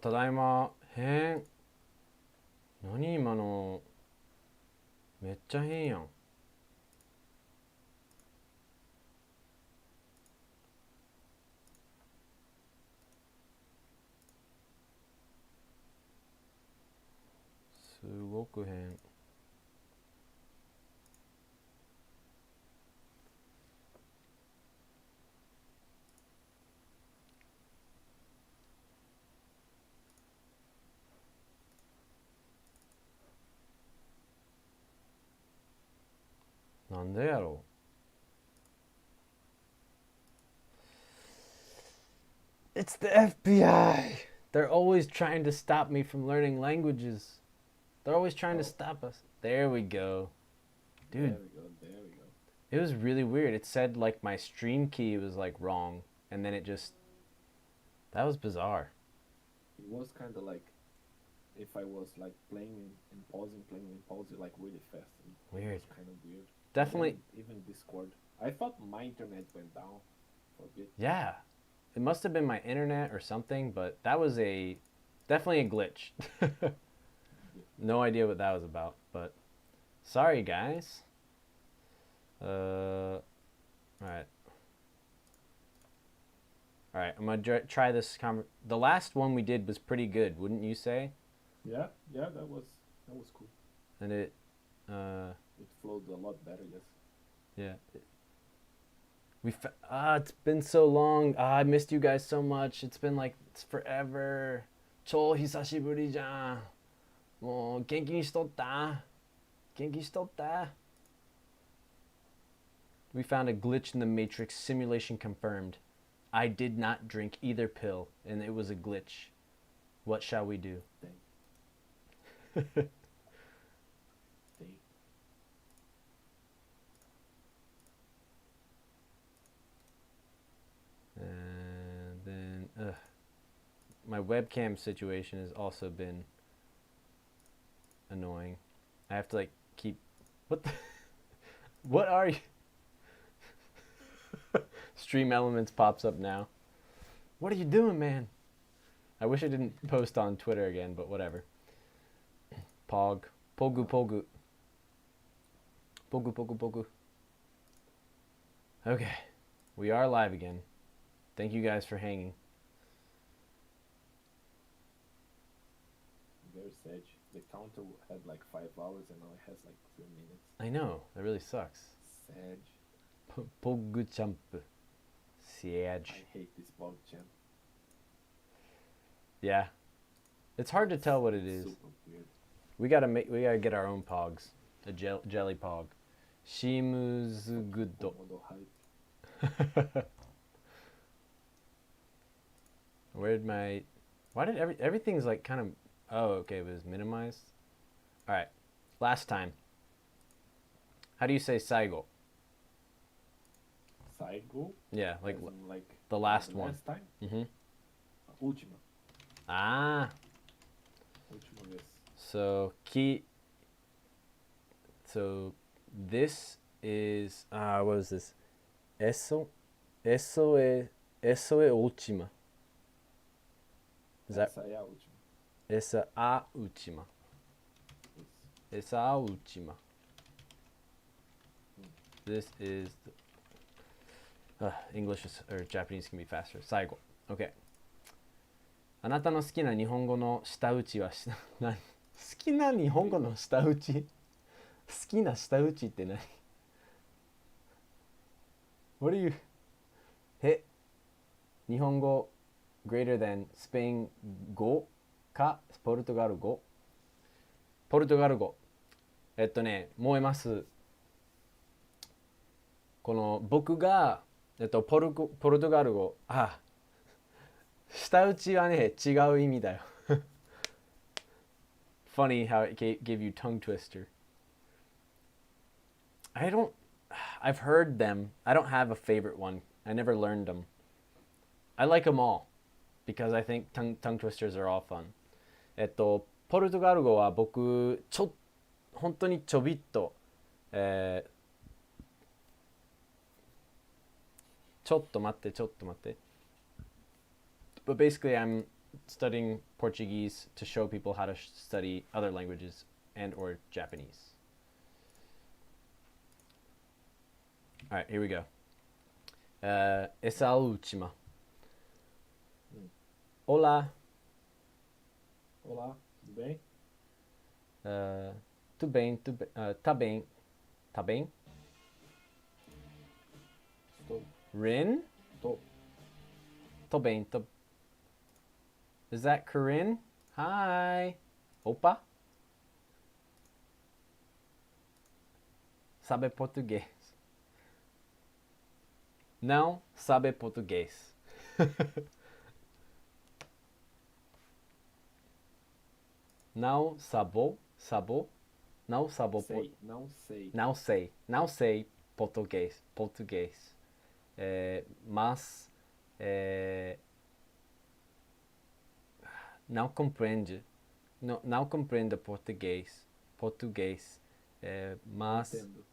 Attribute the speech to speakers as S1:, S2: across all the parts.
S1: ただいま。変。何今の。めっちゃ変やん。すごく変。なんでやろう。It's the FBI. They're always trying to stop me from learning languages. They're always trying to stop us. There we go. Dude.
S2: There we go. There we go.
S1: It was really weird. It said like my stream key was like wrong, and then it just. That was bizarre.
S2: It was kind of like if I was like playing and pausing, like really fast.
S1: Weird.
S2: It was kind of weird.
S1: Definitely.
S2: Even Discord. I thought my internet went down for a bit.
S1: Yeah. It must have been my internet or something, but that was definitely a glitch. No idea what that was about, but sorry guys. All right. All right, I'm gonna try this. The last one we did was pretty good, wouldn't you say?
S2: Yeah, that was cool.
S1: And it
S2: flowed a lot better, yes.
S1: Yeah. It's been so long. I missed you guys so much. It's forever. 超久しぶりじゃん。もう元気にしとった？元気にしとった？ We found a glitch in the matrix. Simulation confirmed. I did not drink either pill, and it was a glitch. What shall we do? And then, my webcam situation has also been annoying. I have to like keep. What the? What are you? Stream Elements pops up now. What are you doing, man? I wish I didn't post on Twitter again, but whatever. Pogu. Pogu. Okay, we are live again. Thank you guys for hanging.
S2: Very sad. The counter had like 5 hours and now it has like 3 minutes.
S1: I know, that really sucks.
S2: Sad.
S1: Pogu champ. Siege.
S2: I hate this Pog champ.
S1: Yeah. It's hard to tell what it is.
S2: Super weird.
S1: We gotta get our own pogs. A jelly pog. Shimuzugudo. Why did everything's like kind of, oh, okay, it was minimized. All right, last time. How do you say saigo?
S2: Saigo?
S1: Yeah, like the
S2: the
S1: last one.
S2: Last time?
S1: Mm-hmm.
S2: Ultima.
S1: Ah.
S2: Ultima, yes.
S1: So this is what was this? Eso e ultima. Is that?
S2: Essa é a última.
S1: Essa a última. Essa a última. This is English or Japanese can be faster. 最後. Okay. あなたの好きな日本語の舌打ちは好きな日本語の舌打ち好きな舌打ちって何 What are you 日本語 greater than スペイン語かポルトガル語燃えます。この僕がポルトガル語舌打ちはね違う意味だよFunny how it gave you tongue twister. I've heard them. I don't have a favorite one. I never learned them. I like them all because I think tongue twisters are all fun. ポルトガル語は僕本当にちょびっとちょっと待って。But basically, I'm studying Portuguese to show people how to study other languages and or Japanese. All right, here we go. Essa última. Olá.
S2: Olá, tudo bem?
S1: Tudo bem, tudo bem. Tá bem. Tá bem?
S2: Estou.
S1: Rin?
S2: Tô.
S1: Tô bem. Tô... Is that Corinne? Hi. Opa. Sabe português? Não sabe português. Não sabo, sabo, não sabo,
S2: Sei, não sei.
S1: não sei português. Mas não compreende, não compreende português. Mas
S2: Entendo.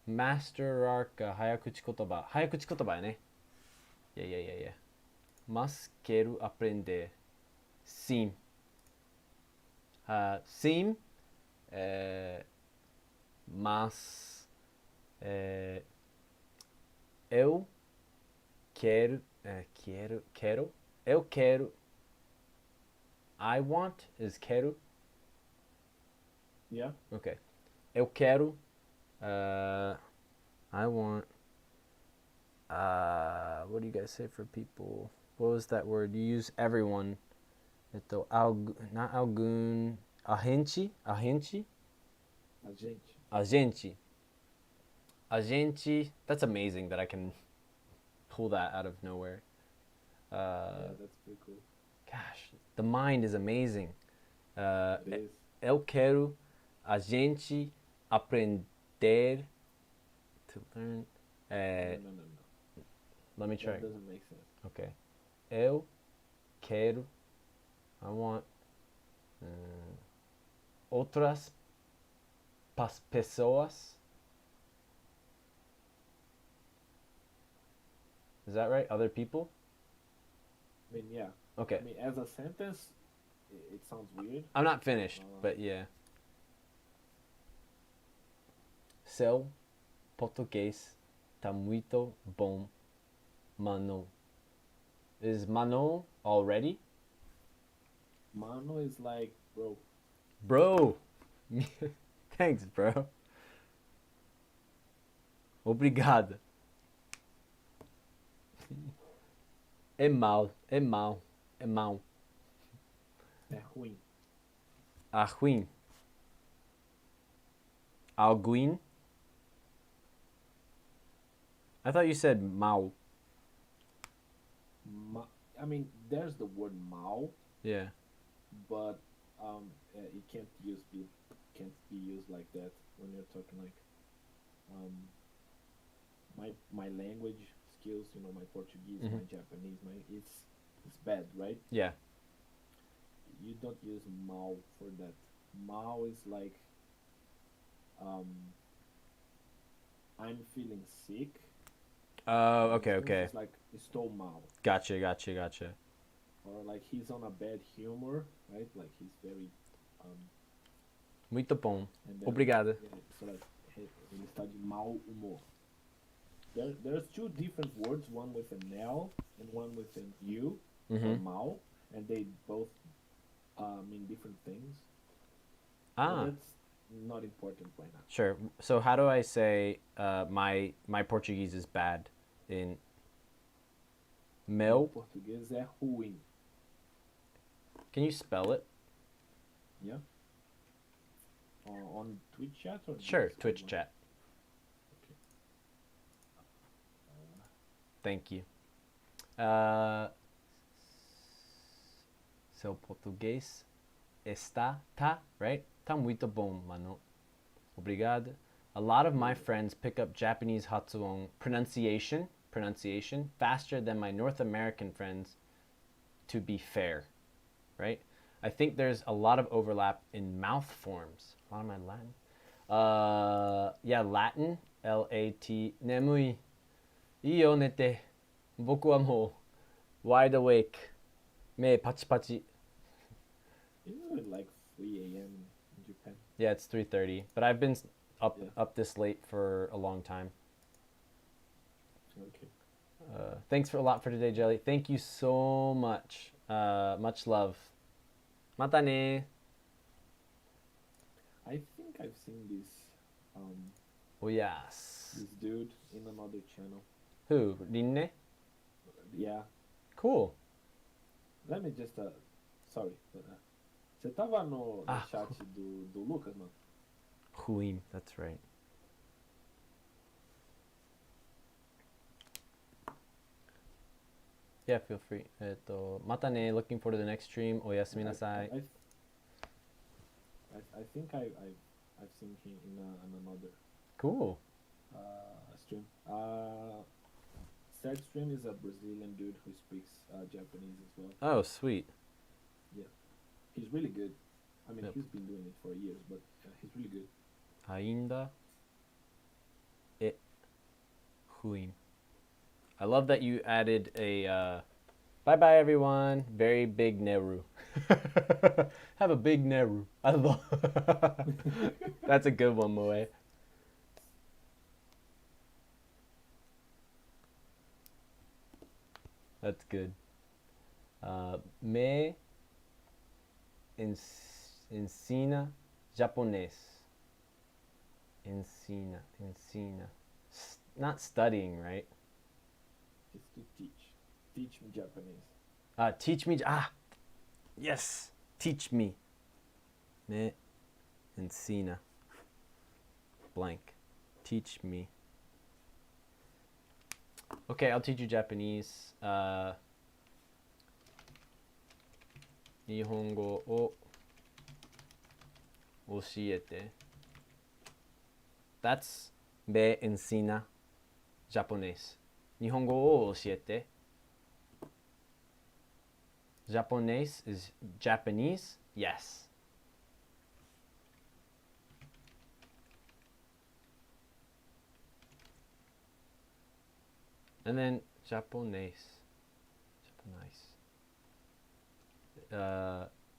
S1: Master Arca, 早口言葉。早口言葉やね。Yeah. Mas quero aprender. Sim. Sim. Mas eu quero. Eu quero. I want is quero.
S2: Yeah?
S1: Okay. Eu quero. I want. What do you guys say for people? What was that word? You use everyone. Not algum. A gente.
S2: A gente.
S1: A gente. That's amazing that I can pull that out of nowhere.
S2: Yeah, that's pretty cool.
S1: Gosh, the mind is amazing.
S2: It is.
S1: Eu quero a gente aprender to learn.
S2: No.
S1: Let me try.
S2: That doesn't make sense.
S1: Okay. Eu quero. I want outras pessoas. Is that right? Other people?
S2: I mean, yeah.
S1: Okay.
S2: I mean, as a sentence, it sounds weird.
S1: I'm not finished, but yeah. Seu português tá muito bom, mano. Is mano already?
S2: Mano is like, bro.
S1: Bro! Thanks, bro. Obrigado. É mal.
S2: É ruim.
S1: Ruim. Alguém. I thought you said mal.
S2: I mean, there's the word mal,
S1: Yeah.
S2: but it can't be used like that when you're talking like my language skills, you know, my Portuguese, my Japanese, it's bad, right?
S1: Yeah.
S2: You don't use mal for that. Mal is like I'm feeling sick.
S1: Oh, okay.
S2: It's like estou mal.
S1: Gotcha.
S2: Or like he's on a bad humor, right? Like he's very
S1: Muito bom.
S2: and then,
S1: Obrigado.
S2: yeah, so like ele está de mau humor. There's two different words, one with an L and one with an U, for mal, and they both mean different things. But that's not important right now.
S1: Sure. So how do I say my Portuguese is bad in meu?
S2: Português é ruim.
S1: Can you spell it?
S2: Yeah. On Twitch chat or
S1: Sure,
S2: just
S1: Twitch
S2: online?
S1: chat.
S2: Okay.
S1: Thank you. Seu português tá, right? Tá muito bom, mano. Obrigado. A lot of my friends pick up Japanese Hatsuon pronunciation faster than my North American friends, to be fair, right? I think there's a lot of overlap in mouth forms. A lot of my Latin. Yeah, Latin, Lat. Nemui. Io nete. 僕はもう wide awake 目パチパチ
S2: Isn't it like 3 a.m. in Japan?
S1: Yeah, it's 3:30, but I've been up
S2: Yeah.
S1: up this late for a long time.
S2: Okay.
S1: Thanks for a lot for today, Jelly. Thank you so much. Much love. Mata ne.
S2: I think I've seen
S1: Oh yes.
S2: this dude in another channel.
S1: Who? Rinne?
S2: Yeah.
S1: Cool.
S2: Let me just sorry. Você tava no
S1: Ah.
S2: chat do Lucas, mano?
S1: Huim, that's right. Yeah, feel free. Mata ne. Looking forward to the next stream. Oyasumi nasai.
S2: I think I've seen him in another
S1: Cool.
S2: stream. Third stream is a Brazilian dude who speaks Japanese as well.
S1: Oh, sweet.
S2: Yeah, he's really good. I mean,
S1: Yep.
S2: he's been doing it for years, but he's really good.
S1: Ainda e huim. I love that you added a bye bye everyone. Very big Neru. Have a big Neru. I love That's a good one, Moe. That's good. Me ensina japonês. Ensina. Not studying, right?
S2: It's to teach. Teach me Japanese.
S1: Teach me. Yes. Teach me. Me ensina. Blank. Teach me. Okay, I'll teach you Japanese. 日本語を教えて。That's me ensina japonés. 日本語を教えて。Japonés is Japanese? Yes. And then Japonés.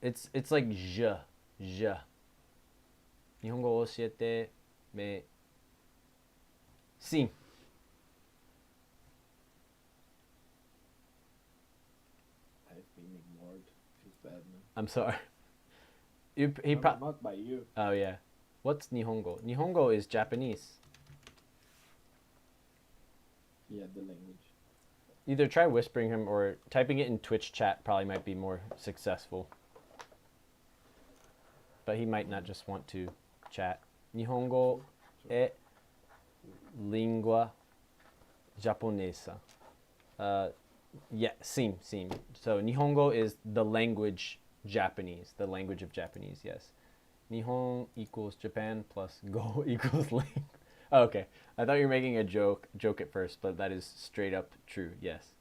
S1: It's like je. 日本語を教えて。Me. Sim.
S2: I've been ignored. Feels bad, man.
S1: I'm sorry.
S2: Not by you.
S1: Oh yeah. What's Nihongo? Nihongo is Japanese.
S2: Yeah, the language.
S1: Either try whispering him or typing it in Twitch chat probably might be more successful. But he might not just want to chat. Nihongo e lingua japonesa. Yeah, sim. So Nihongo is the language Japanese, the language of Japanese, yes. Nihon equals Japan plus go equals language. Oh, okay. I thought you were making a joke at first, but that is straight up true, yes.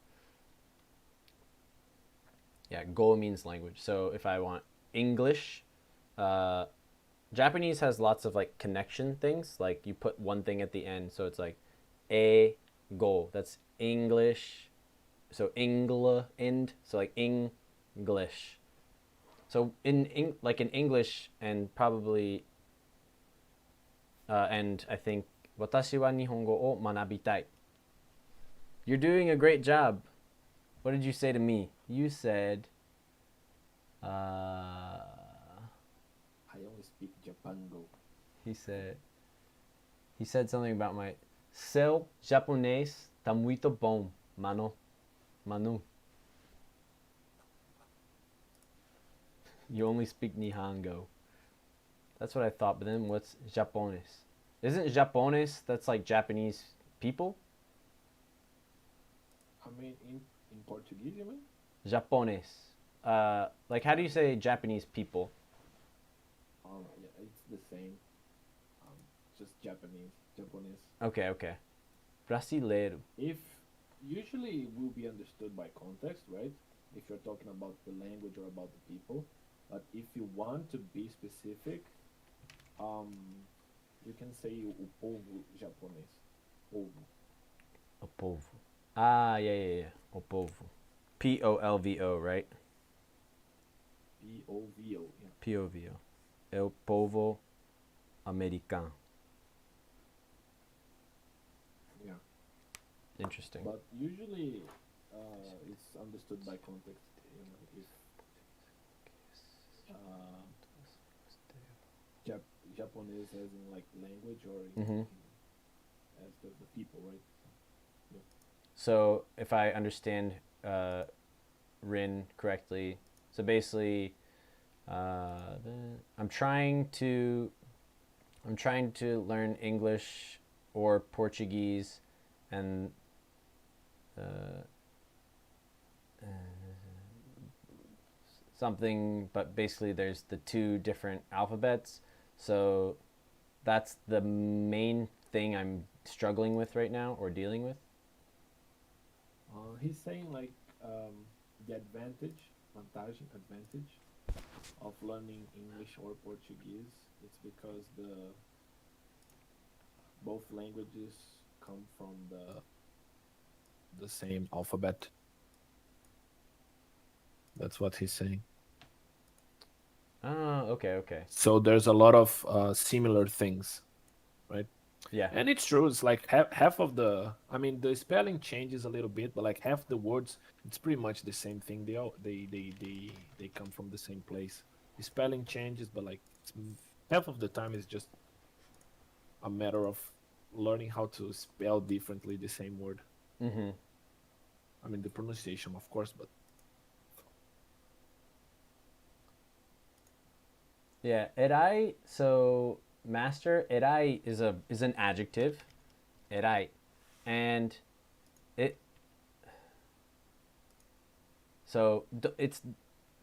S1: Yeah, go means language. So if I want English, Japanese has lots of like connection things. Like you put one thing at the end, so it's like a go. That's English. So end. So like English. So in English and probably and I think 私は日本語を学びたい. You're doing a great job. What did you say to me? You said
S2: I only speak Japango.
S1: He said something about my seu japonês tá muito bom, Manu. You only speak Nihongo. That's what I thought, but then what's Japonês? Isn't Japonês that's like Japanese people?
S2: I mean, in Portuguese, you mean?
S1: Japonês. Like how do you say Japanese people?
S2: Yeah, it's the same. Just Japanese.
S1: Okay. Brasileiro.
S2: If usually it will be understood by context, right? If you're talking about the language or about the people, but if you want to be specific, you can say o povo japonês. Povo.
S1: O povo. Ah, yeah, yeah, yeah. O povo. Polvo, right?
S2: Povo. Yeah.
S1: Povo. El povo americano.
S2: Yeah.
S1: Interesting.
S2: But usually, it's understood by context. You know, if uh, Japanese as in like language or
S1: Mm-hmm.
S2: as the people, right? Yeah.
S1: So if I understand Rin correctly, so basically, uh, I'm trying to I'm trying to learn English or Portuguese, and uh, something, but basically there's the two different alphabets. So that's the main thing I'm struggling with right now or dealing with.
S2: He's saying like the advantage of learning English or Portuguese. It's because the both languages come from the same alphabet. That's what he's saying.
S1: Oh, okay, okay.
S2: So there's a lot of similar things, right?
S1: Yeah.
S2: And it's true. It's like half of the. I mean, the spelling changes a little bit, but like half the words, it's pretty much the same thing. They come from the same place. The spelling changes, but like half of the time it's just a matter of learning how to spell differently the same word.
S1: Mm-hmm.
S2: I mean, the pronunciation, of course, but
S1: Yeah, erai. So master erai is an adjective, erai, and it so it's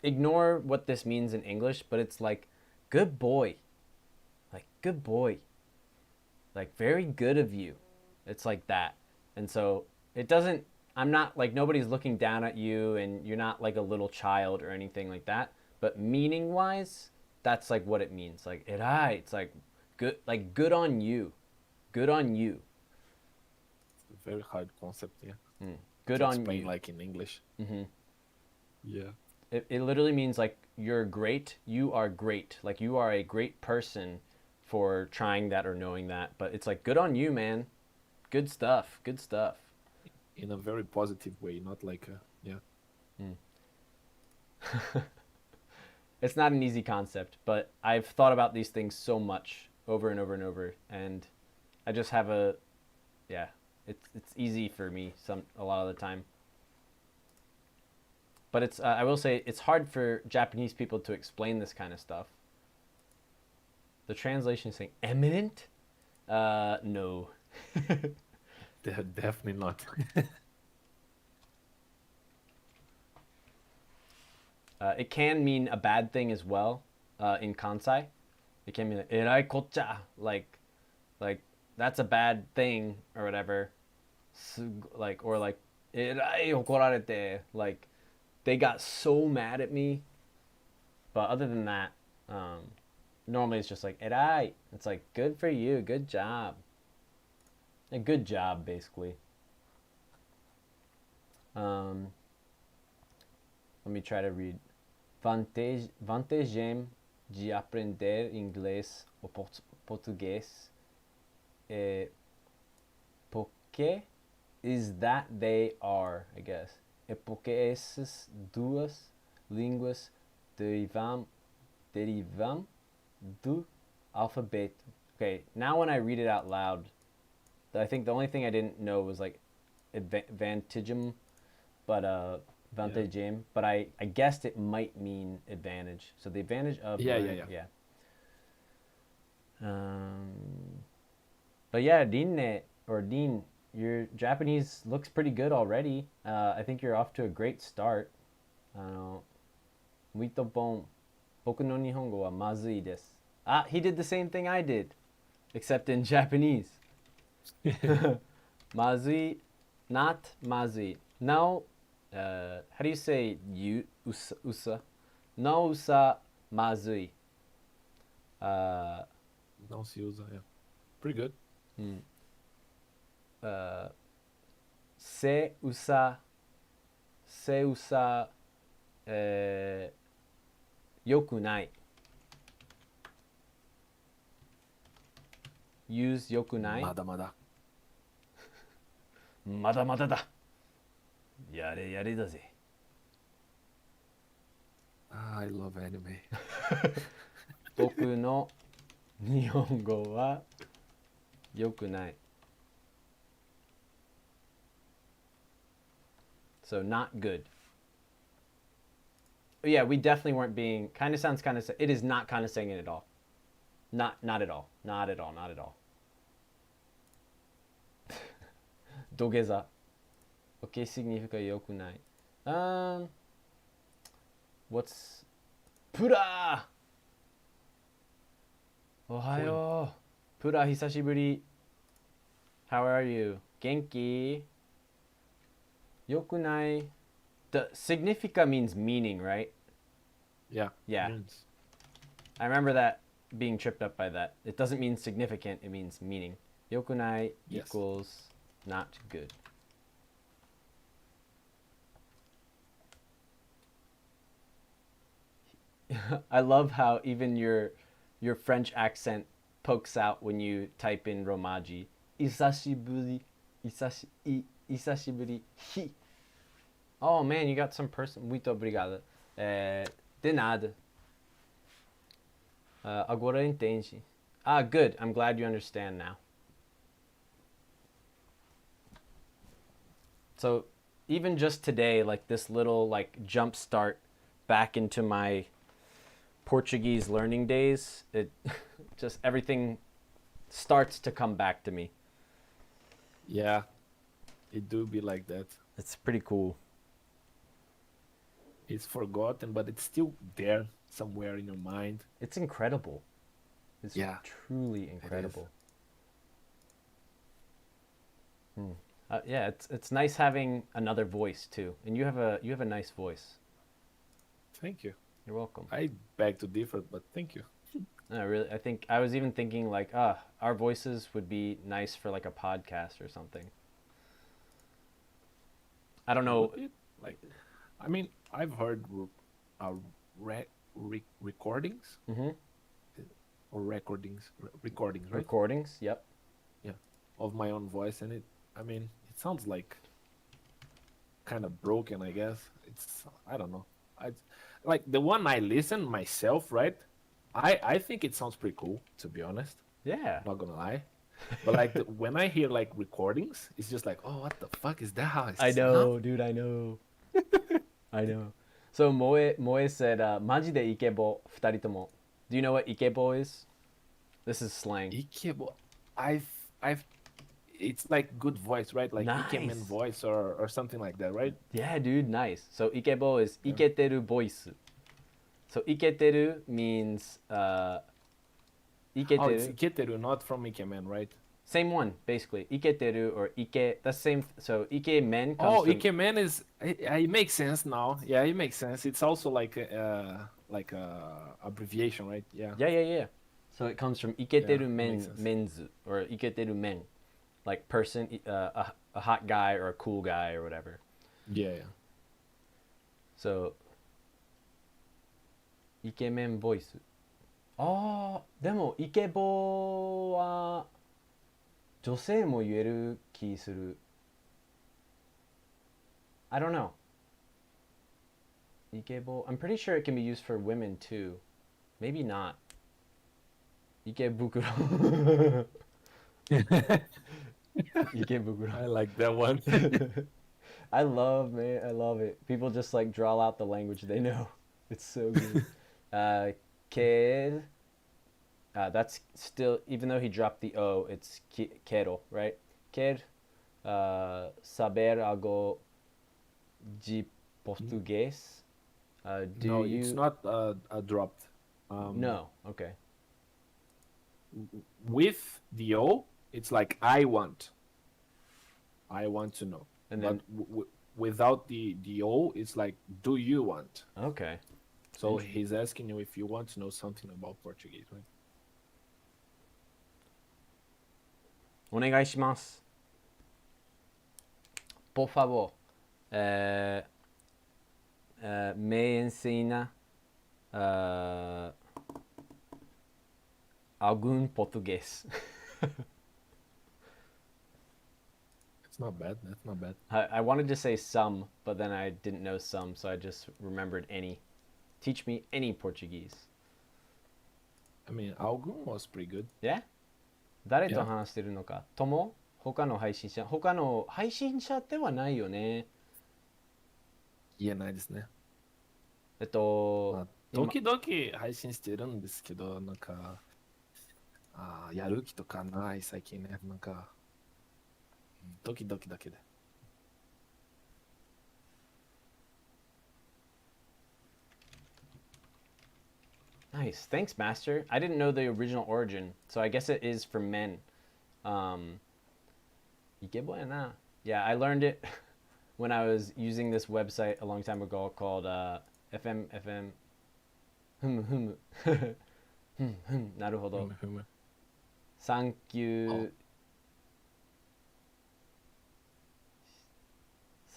S1: ignore what this means in English, but it's like good boy, like very good of you. It's like that, and so it doesn't. I'm not like nobody's looking down at you, and you're not like a little child or anything like that. But meaning wise, that's like what it means. Like erai, it's like good on you, good on you,
S2: it's a very hard concept, yeah,
S1: good
S2: to
S1: on
S2: explain
S1: you.
S2: like in English.
S1: Hmm.
S2: Yeah.
S1: It literally means like you're great, you are great, like you are a great person for trying that or knowing that. But it's like good on you, man. Good stuff. Good stuff.
S2: In a very positive way, not like a, yeah.
S1: Mm. It's not an easy concept, but I've thought about these things so much over and over and over, and I just have a yeah. It's easy for me a lot of the time. But it's I will say it's hard for Japanese people to explain this kind of stuff. The translation is saying eminent. No.
S2: Definitely not.
S1: It can mean a bad thing as well. In Kansai, it can mean like, erai kocha, like that's a bad thing or whatever. Like or like erai okorarete, like they got so mad at me. But other than that, normally it's just like erai. It's like good for you, good job, a good job basically. Um, Let me try to read. Vantagem de aprender inglês ou português é porque is that they are, I guess. É porque essas duas línguas derivam do alfabeto. Okay, now when I read it out loud, I think the only thing I didn't know was like advantagem, but
S2: Yeah.
S1: vantagem, but I guessed it might mean advantage. So the advantage of
S2: Yeah, yeah,
S1: learning,
S2: yeah.
S1: yeah. Um, but yeah, Dinne or Dean, your Japanese looks pretty good already. I think you're off to a great start. muito bom. Boku no Nihongo wa mazui desu. Ah, he did the same thing I did, except in Japanese. Mazui, not mazui. Now, how do you say usa? No usa mazui. Uh,
S2: Não se usa, yeah. Pretty good.
S1: uh, Se usa, よくない use よくない
S2: まだまだ。
S1: まだまだだやれやれだぜ
S2: I love anime.
S1: 僕の日本語はよくない So not good. Yeah, we definitely weren't being kind of sounds kind of it is not kind of saying it at all. Not at all. Not at all. Not at all. 土下座 OK significa よくない What's プラおはようプラ久しぶり How are you? 元気よくない The significa means meaning, right?
S2: Yeah.
S1: Yeah.
S2: Means.
S1: I remember that being tripped up by that. It doesn't mean significant, it means meaning. よくない
S2: Yes.
S1: equals not good. I love how even your French accent pokes out when you type in Romaji. Isashiburi. Isashiburi. Hi. Oh man, you got some person. Muito obrigado. De nada. Agora entendi. Ah, good. I'm glad you understand now. So even just today, like this little like jump start back into my Portuguese learning days, it just everything starts to come back to me.
S2: Yeah. It do be like that.
S1: It's pretty cool.
S2: It's forgotten, but it's still there somewhere in your mind.
S1: It's incredible. It's
S2: Yeah,
S1: truly incredible. Yeah, it's nice having another voice too, and you have a nice voice.
S2: Thank you.
S1: You're welcome.
S2: I beg to differ, but thank you.
S1: I think I was even thinking like, our voices would be nice for like a podcast or something. I don't know.
S2: Like, I mean, I've heard recordings
S1: Mhm.
S2: or recordings, recordings, right?
S1: Recordings. Yep.
S2: Yeah, of my own voice, and I mean, it sounds like kind of broken, I guess. I don't know. Like the one I listen myself, right? I think it sounds pretty cool, to be honest.
S1: Yeah.
S2: Not gonna lie. But like when I hear like recordings, it's just like, oh, what the fuck is that? How it
S1: I
S2: sounds?
S1: know, dude. I know. I know. So Moe said, マジでイケボ二人とも. Do you know what イケボ is? This is slang.
S2: Ikebo, I've, it's like good voice, right? Like Ikemen
S1: Nice.
S2: voice or something like that, right?
S1: Yeah, dude. Nice. So イケボ is イケてる voice. So イケてる means イケ
S2: Oh,
S1: て
S2: it's
S1: る
S2: Iketeru, not from Ikemen, right?
S1: Same one, basically. イケてる or イケ. That's same. So イケメン comes
S2: Oh,
S1: from.
S2: Ikemen is it makes sense now. Yeah, it makes sense. It's also like abbreviation, right? Yeah.
S1: Yeah. So it comes from イケてる
S2: Yeah,
S1: men,
S2: makes sense.
S1: men's, or イケてる men, like person, a hot guy or a cool guy or whatever.
S2: Yeah.
S1: So イケメンボイス。あー、でもイケボは女性も言える気する。I don't know. イケボ I'm pretty sure it can be used for women too. Maybe not. 池袋池袋
S2: I like that one.
S1: I love it. People just like draw out the language they know. It's so good. Kid. That's still, even though he dropped the O, it's quero, right? Quer saber algo de português. Do
S2: No,
S1: you?
S2: it's not dropped.
S1: No. Okay.
S2: With the O, it's like I want. I want to know.
S1: And
S2: But
S1: then
S2: without the O, it's like, do you want?
S1: okay.
S2: So he's asking you if you want to know something about Portuguese, right?
S1: お願いします。por favor, me enseña algún portugués.
S2: It's not bad. That's not bad.
S1: I wanted to say some, but then I didn't know some, so I just remembered any. Teach me any Portuguese.
S2: I mean, Algum was pretty good.
S1: Yeah? 誰と
S2: Yeah.
S1: 話してるのか友他の配信者他の配信者ではないよね。
S2: 言えないですね。ま
S1: 今
S2: あ、時々配信してるんですけど、やる気とかない最近ね。時々だけで。
S1: Nice. Thanks, Master. I didn't know the original origin, so I guess it is for men. Ikeboya. Yeah, I learned it when I was using this website a long time ago called FM. Naruhodo. Thank you.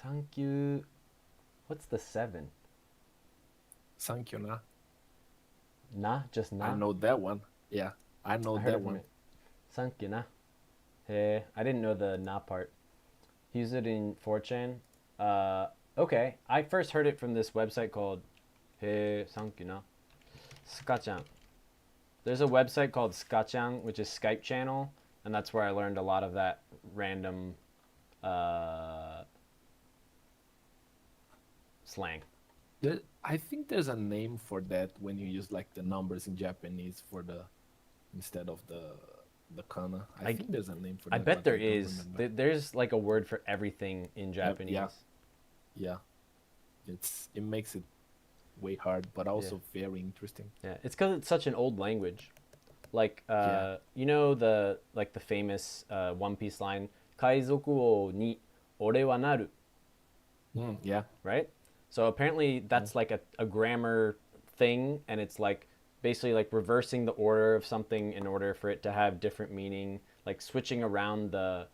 S1: Thank you. What's the 7?
S2: Thank you na.
S1: Na? Just na?
S2: I know that one. Yeah, I know that one.
S1: Thank you na. Hey, I didn't know the na part. Use it in 4chan. Okay. I first heard it from this website called Hey, thank you na. Skachan. There's a website called Skachan, which is Skype channel, and that's where I learned a lot of that random slang.
S2: I think there's a name for that when you use like the numbers in Japanese instead of the kana. I think there's a name for that.
S1: I bet
S2: but
S1: there
S2: don't
S1: is.
S2: remember.
S1: There's like a word for everything in Japanese.
S2: Yeah. It makes it way hard, but also very interesting.
S1: Yeah, it's because it's such an old language. Like, you know the famous One Piece line, "Kaizoku wo ni ore wa naru,"
S2: Yeah.
S1: right? So apparently that's like a grammar thing, and it's like basically like reversing the order of something in order for it to have different meaning, like switching around the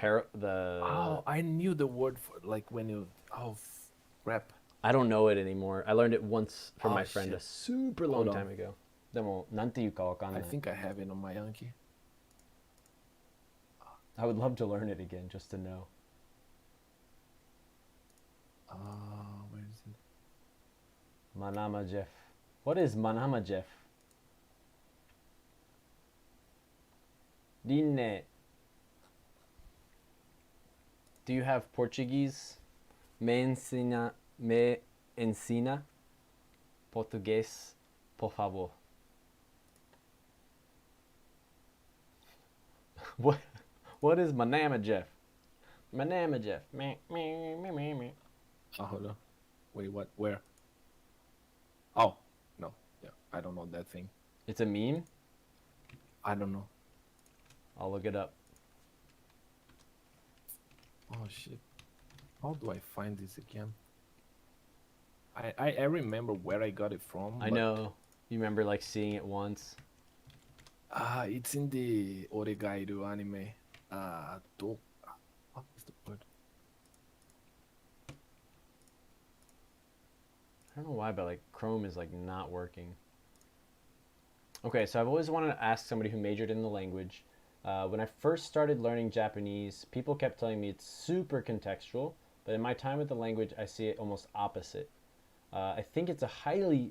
S2: Oh, I knew the word for like when you rap.
S1: I don't know it anymore. I learned it once from my friend
S2: shit.
S1: a super long time ago. でもなんていうかわかんない。
S2: I think I have it on my Yankee.
S1: I would love to learn it again just to know.
S2: Where is it?
S1: Manama Jeff. What is Manama Jeff? Rinne. Do you have Portuguese? Me ensina português, por favor. What is Manama Jeff? Manama Jeff. Me.
S2: Hold on. Wait, what? Where? Oh, no. Yeah, I don't know that thing.
S1: It's a meme?
S2: I don't know.
S1: I'll look it up.
S2: Oh, shit. How do I find this again? I remember where I got it from.
S1: I know. You remember like seeing it once?
S2: It's in the Oregairu anime. What is the word?
S1: I don't know why, but like Chrome is like not working. Okay, so I've always wanted to ask somebody who majored in the language. When I first started learning Japanese, people kept telling me it's super contextual, but in my time with the language, I see it almost opposite. I think it's a highly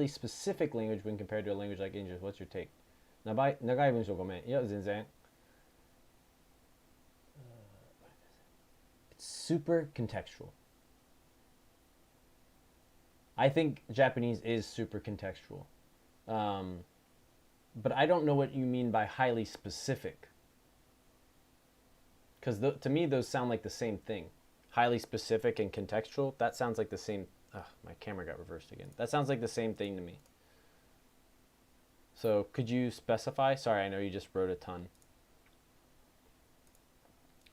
S1: specific language when compared to a language like English. What's your take? 長い文章ごめん。いや、全然。It's super contextual. I think Japanese is super contextual. But I don't know what you mean by highly specific. Because to me, those sound like the same thing. Highly specific and contextual, that sounds like the same. My camera got reversed again. That sounds like the same thing to me. So could you specify? Sorry, I know you just wrote a ton.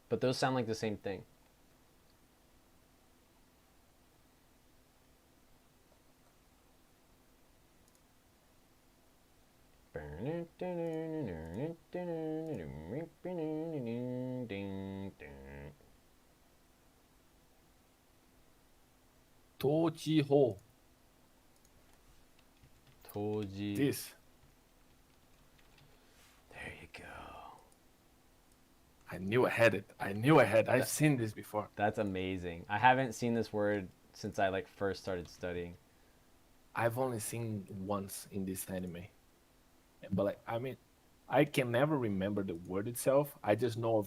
S1: But those sound like the same thing.
S2: Tochiho.
S1: Toji.
S2: This.
S1: There you go.
S2: I knew I had it. I knew I had. I've seen this before.
S1: That's amazing. I haven't seen this word since I like first started studying.
S2: I've only seen once in this anime, but like I mean, I can never remember the word itself. I just know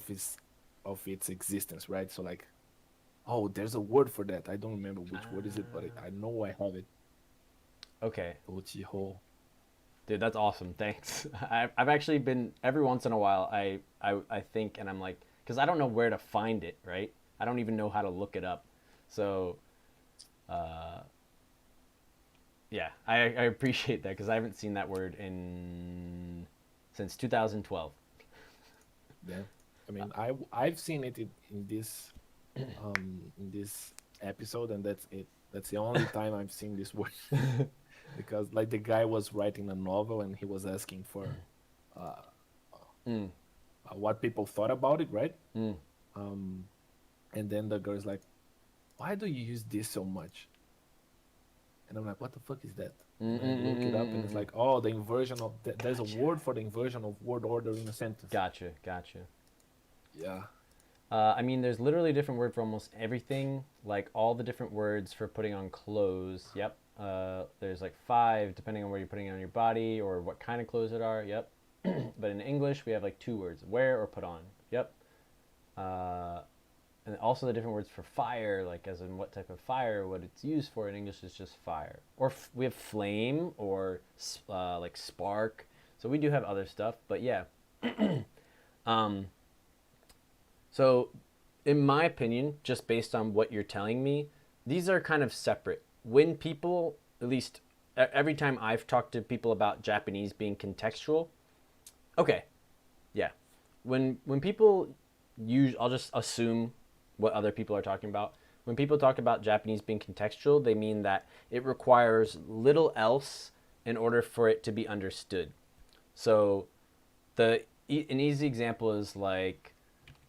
S2: of its existence, right? So like, oh, there's a word for that. I don't remember which word is it, but I know I have it.
S1: Okay.
S2: Tochiho.
S1: Dude, that's awesome. Thanks. I've actually been every once in a while. I think and I'm like, because I don't know where to find it. Right. I don't even know how to look it up. So, uh, yeah, I appreciate that because I haven't seen that word in since 2012.
S2: Yeah. I mean, I've seen it in this episode, and that's it. That's the only time I've seen this word. Because like the guy was writing a novel and he was asking for uh,
S1: Mm,
S2: what people thought about it, right?
S1: mm.
S2: Um, and then the girl's like, "Why do you use this so much?" And I'm like, "What the fuck is that?"
S1: Mm,
S2: And
S1: mm,
S2: I
S1: mm,
S2: look it
S1: mm,
S2: up, and
S1: mm,
S2: it's
S1: mm.
S2: like, "Oh, the inversion of there's a
S1: Gotcha.
S2: word for the inversion of word order in a sentence."
S1: Gotcha. Gotcha.
S2: Yeah.
S1: I mean, there's literally a different word for almost everything. Like all the different words for putting on clothes. Yep. There's like 5 depending on where you're putting it on your body or what kind of clothes it are. Yep. But in English, we have like 2 words: wear or put on. Yep. Uh, and also the different words for fire, like as in what type of fire, what it's used for in English is just fire. Or we have flame or like spark. So we do have other stuff, but yeah. Um, so, in my opinion, just based on what you're telling me, these are kind of separate. When people, at least every time I've talked to people about Japanese being contextual, okay, yeah. When people use, I'll just assume what other people are talking about. When people talk about Japanese being contextual, they mean that it requires little else in order for it to be understood. So, an easy example is like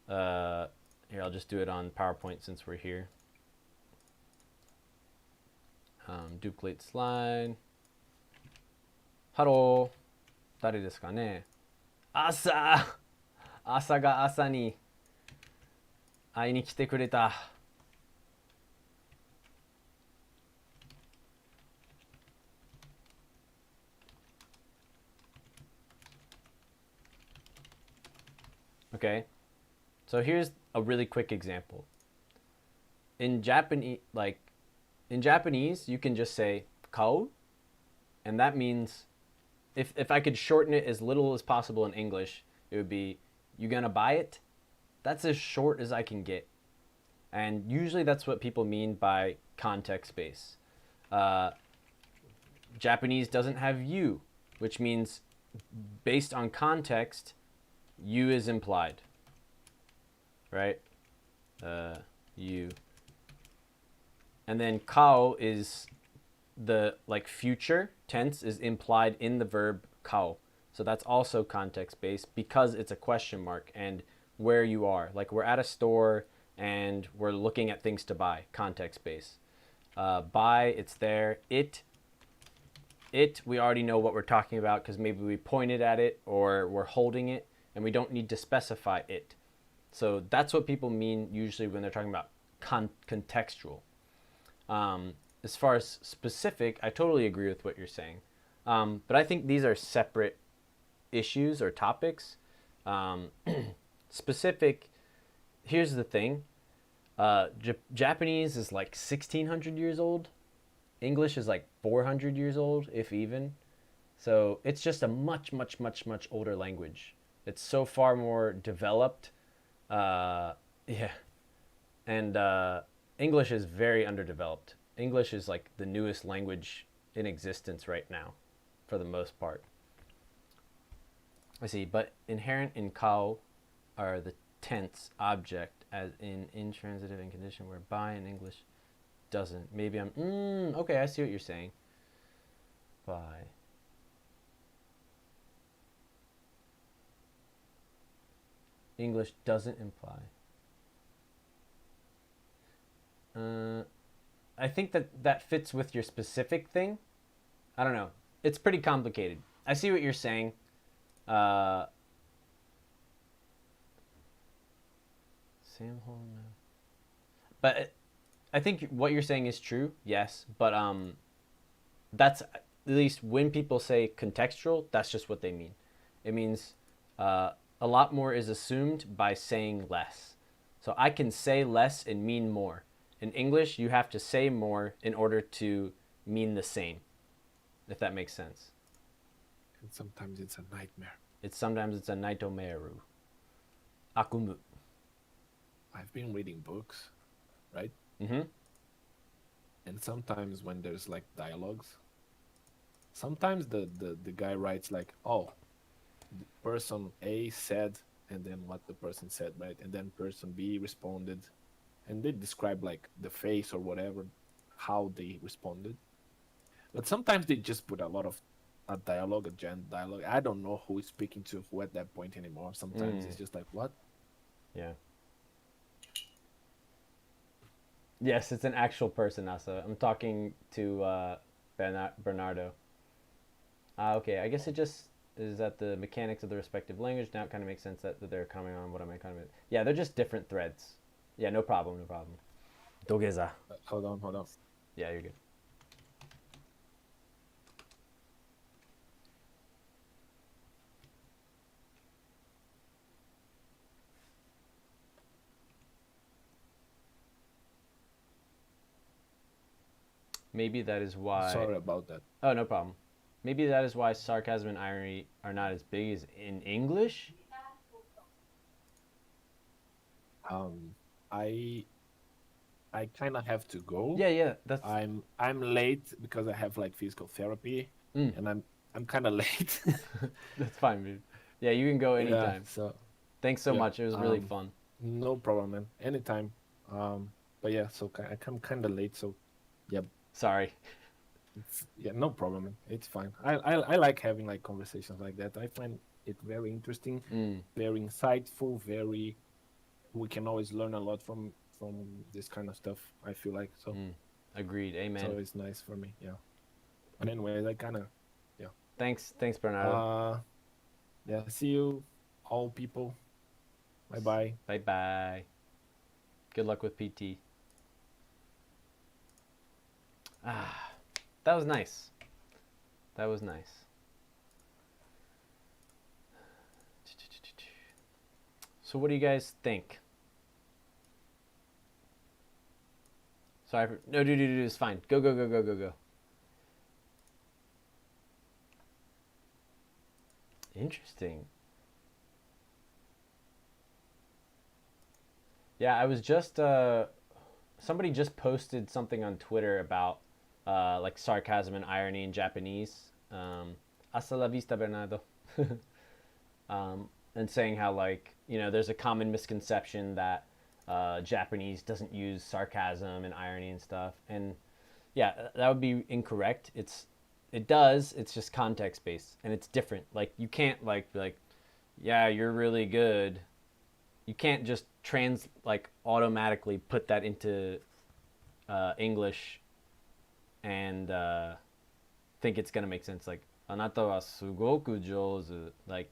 S1: uh, here, I'll just do it on PowerPoint since we're here. Duplicate slide. ハロー。誰ですかね。朝が朝に会いに来てくれた。Okay, so here's a really quick example. In Japanese, you can just say "kao," and that means if I could shorten it as little as possible in English, it would be "you gonna buy it?" That's as short as I can get, and usually that's what people mean by context space. Uh, Japanese doesn't have "you," which means based on context, "you" is implied, right? You. And then kao is the like future tense is implied in the verb kao. So that's also context based because it's a question mark and where you are. Like we're at a store and we're looking at things to buy, context based. Buy, it's there. It, we already know what we're talking about because maybe we pointed at it or we're holding it and we don't need to specify it. So that's what people mean usually when they're talking about contextual. As far as specific, I totally agree with what you're saying. But I think these are separate issues or topics. Um, specific, here's the thing Japanese is like 1600 years old, English is like 400 years old, if even. So it's just a much, much, much, much older language. It's so far more developed. Yeah. And English is very underdeveloped. English is like the newest language in existence right now, for the most part. I see, but inherent in kao are the tense object, as in intransitive and condition, where by in English doesn't. Maybe I'm. Okay, I see what you're saying. By. English doesn't imply. I think that fits with your specific thing. I don't know. It's pretty complicated. I see what you're saying. Uh, Sam Holm. But I think what you're saying is true. Yes, but that's at least when people say contextual. That's just what they mean. It means a lot more is assumed by saying less. So I can say less and mean more. In English, you have to say more in order to mean the same, if that makes sense.
S2: And sometimes it's a nightmare.
S1: Sometimes it's a naitomeru. Akumu.
S2: I've been reading books, right?
S1: Mm-hmm.
S2: And sometimes when there's like dialogues, sometimes the guy writes like, oh, person A said, and then what the person said, right? And then person B responded, and they describe like the face or whatever, how they responded. But sometimes they just put a lot of a dialogue, a gent dialogue. I don't know who is speaking to who at that point anymore. Sometimes it's just like, what?
S1: Yeah. Yes, it's an actual person, Asa. I'm talking to Bernardo. Okay, I guess it just is that the mechanics of the respective language. Now it kind of makes sense that they're coming on what am I kind of. Yeah, they're just different threads. Yeah, no problem, no problem. Dogeza.
S2: Hold on.
S1: Yeah, you're good. Maybe that is why.
S2: Sorry about that.
S1: Oh, no problem. Maybe that is why sarcasm and irony are not as big as in English.
S2: I kind of have to go.
S1: Yeah, that's.
S2: I'm late because I have like physical therapy, and I'm kind of late.
S1: That's fine, dude. Yeah, you can go anytime.
S2: Yeah, so
S1: thanks so much. It was really fun.
S2: No problem, man. Anytime. But yeah, so I come kind of late, so yeah.
S1: Sorry.
S2: Yeah, no problem, man. It's fine. I like having like conversations like that. I find it very interesting, very insightful, very. We can always learn a lot from this kind of stuff. I feel like so.
S1: Agreed. Amen.
S2: So it's nice for me. Yeah. But anyways, I kind of. Yeah.
S1: Thanks, Bernardo.
S2: Yeah. See you, all people. Bye.
S1: Bye. Good luck with PT. That was nice. So what do you guys think? Sorry for... No, dude, it's fine. Go. Interesting. Yeah, I was just... somebody just posted something on Twitter about like sarcasm and irony in Japanese. Hasta la vista, Bernardo. And saying how, like, there's a common misconception that Japanese doesn't use sarcasm and irony and stuff. And yeah, that would be incorrect. It does. It's just context based, and it's different. Like, you can't be like, yeah, you're really good. You can't just automatically put that into English and think it's gonna make sense. Like, anata wa sugoku jouzu. Like,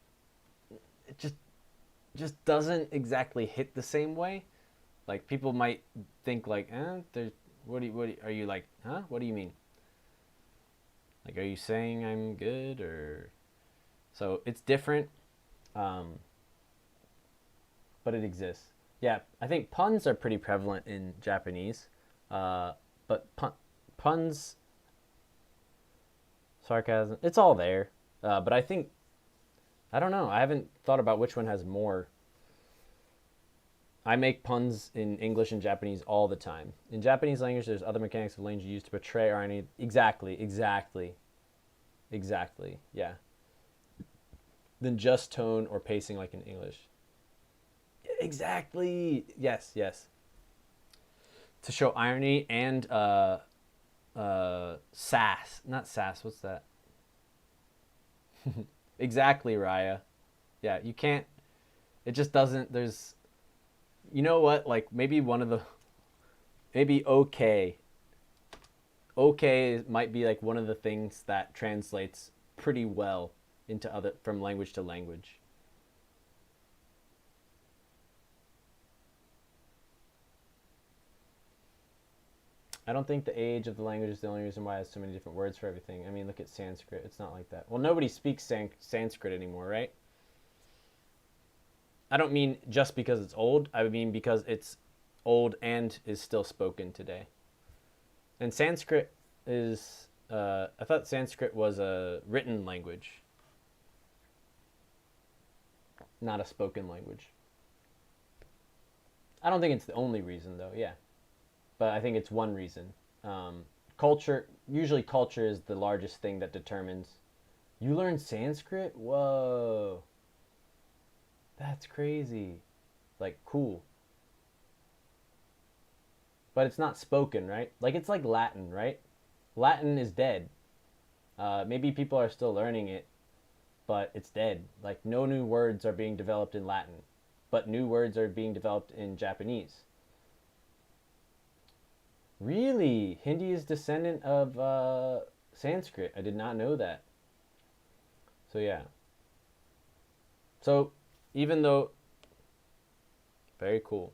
S1: it just doesn't exactly hit the same way. Like, people might think like, what are you like, huh? What do you mean? Like, are you saying I'm good? Or so it's different, but it exists. Yeah, I think puns are pretty prevalent in Japanese, but puns, sarcasm, it's all there. But I think, I don't know. I haven't thought about which one has more. I make puns in English and Japanese all the time. In Japanese language, there's other mechanics of language used to portray irony. Exactly. Yeah. Than just tone or pacing like in English. Exactly. Yes. To show irony and sass. Not sass. What's that? Exactly, Raya. Yeah, you can't. It just doesn't. There's. You know what? Like, maybe okay okay might be like one of the things that translates pretty well into from language to language. I don't think the age of the language is the only reason why it has so many different words for everything. I mean, look at Sanskrit. It's not like that. Well, nobody speaks Sanskrit anymore, right? I don't mean just because it's old. I mean because it's old and is still spoken today. And Sanskrit is, I thought Sanskrit was a written language, not a spoken language. I don't think it's the only reason, though, yeah. But I think it's one reason. Usually culture is the largest thing that determines. You learn Sanskrit? Whoa. That's crazy. Like, cool. But it's not spoken, right? Like, it's like Latin, right? Latin is dead. Maybe people are still learning it, but it's dead. Like, no new words are being developed in Latin, but new words are being developed in Japanese. Really? Hindi is descendant of Sanskrit. I did not know that. So, yeah. So, even though... Very cool.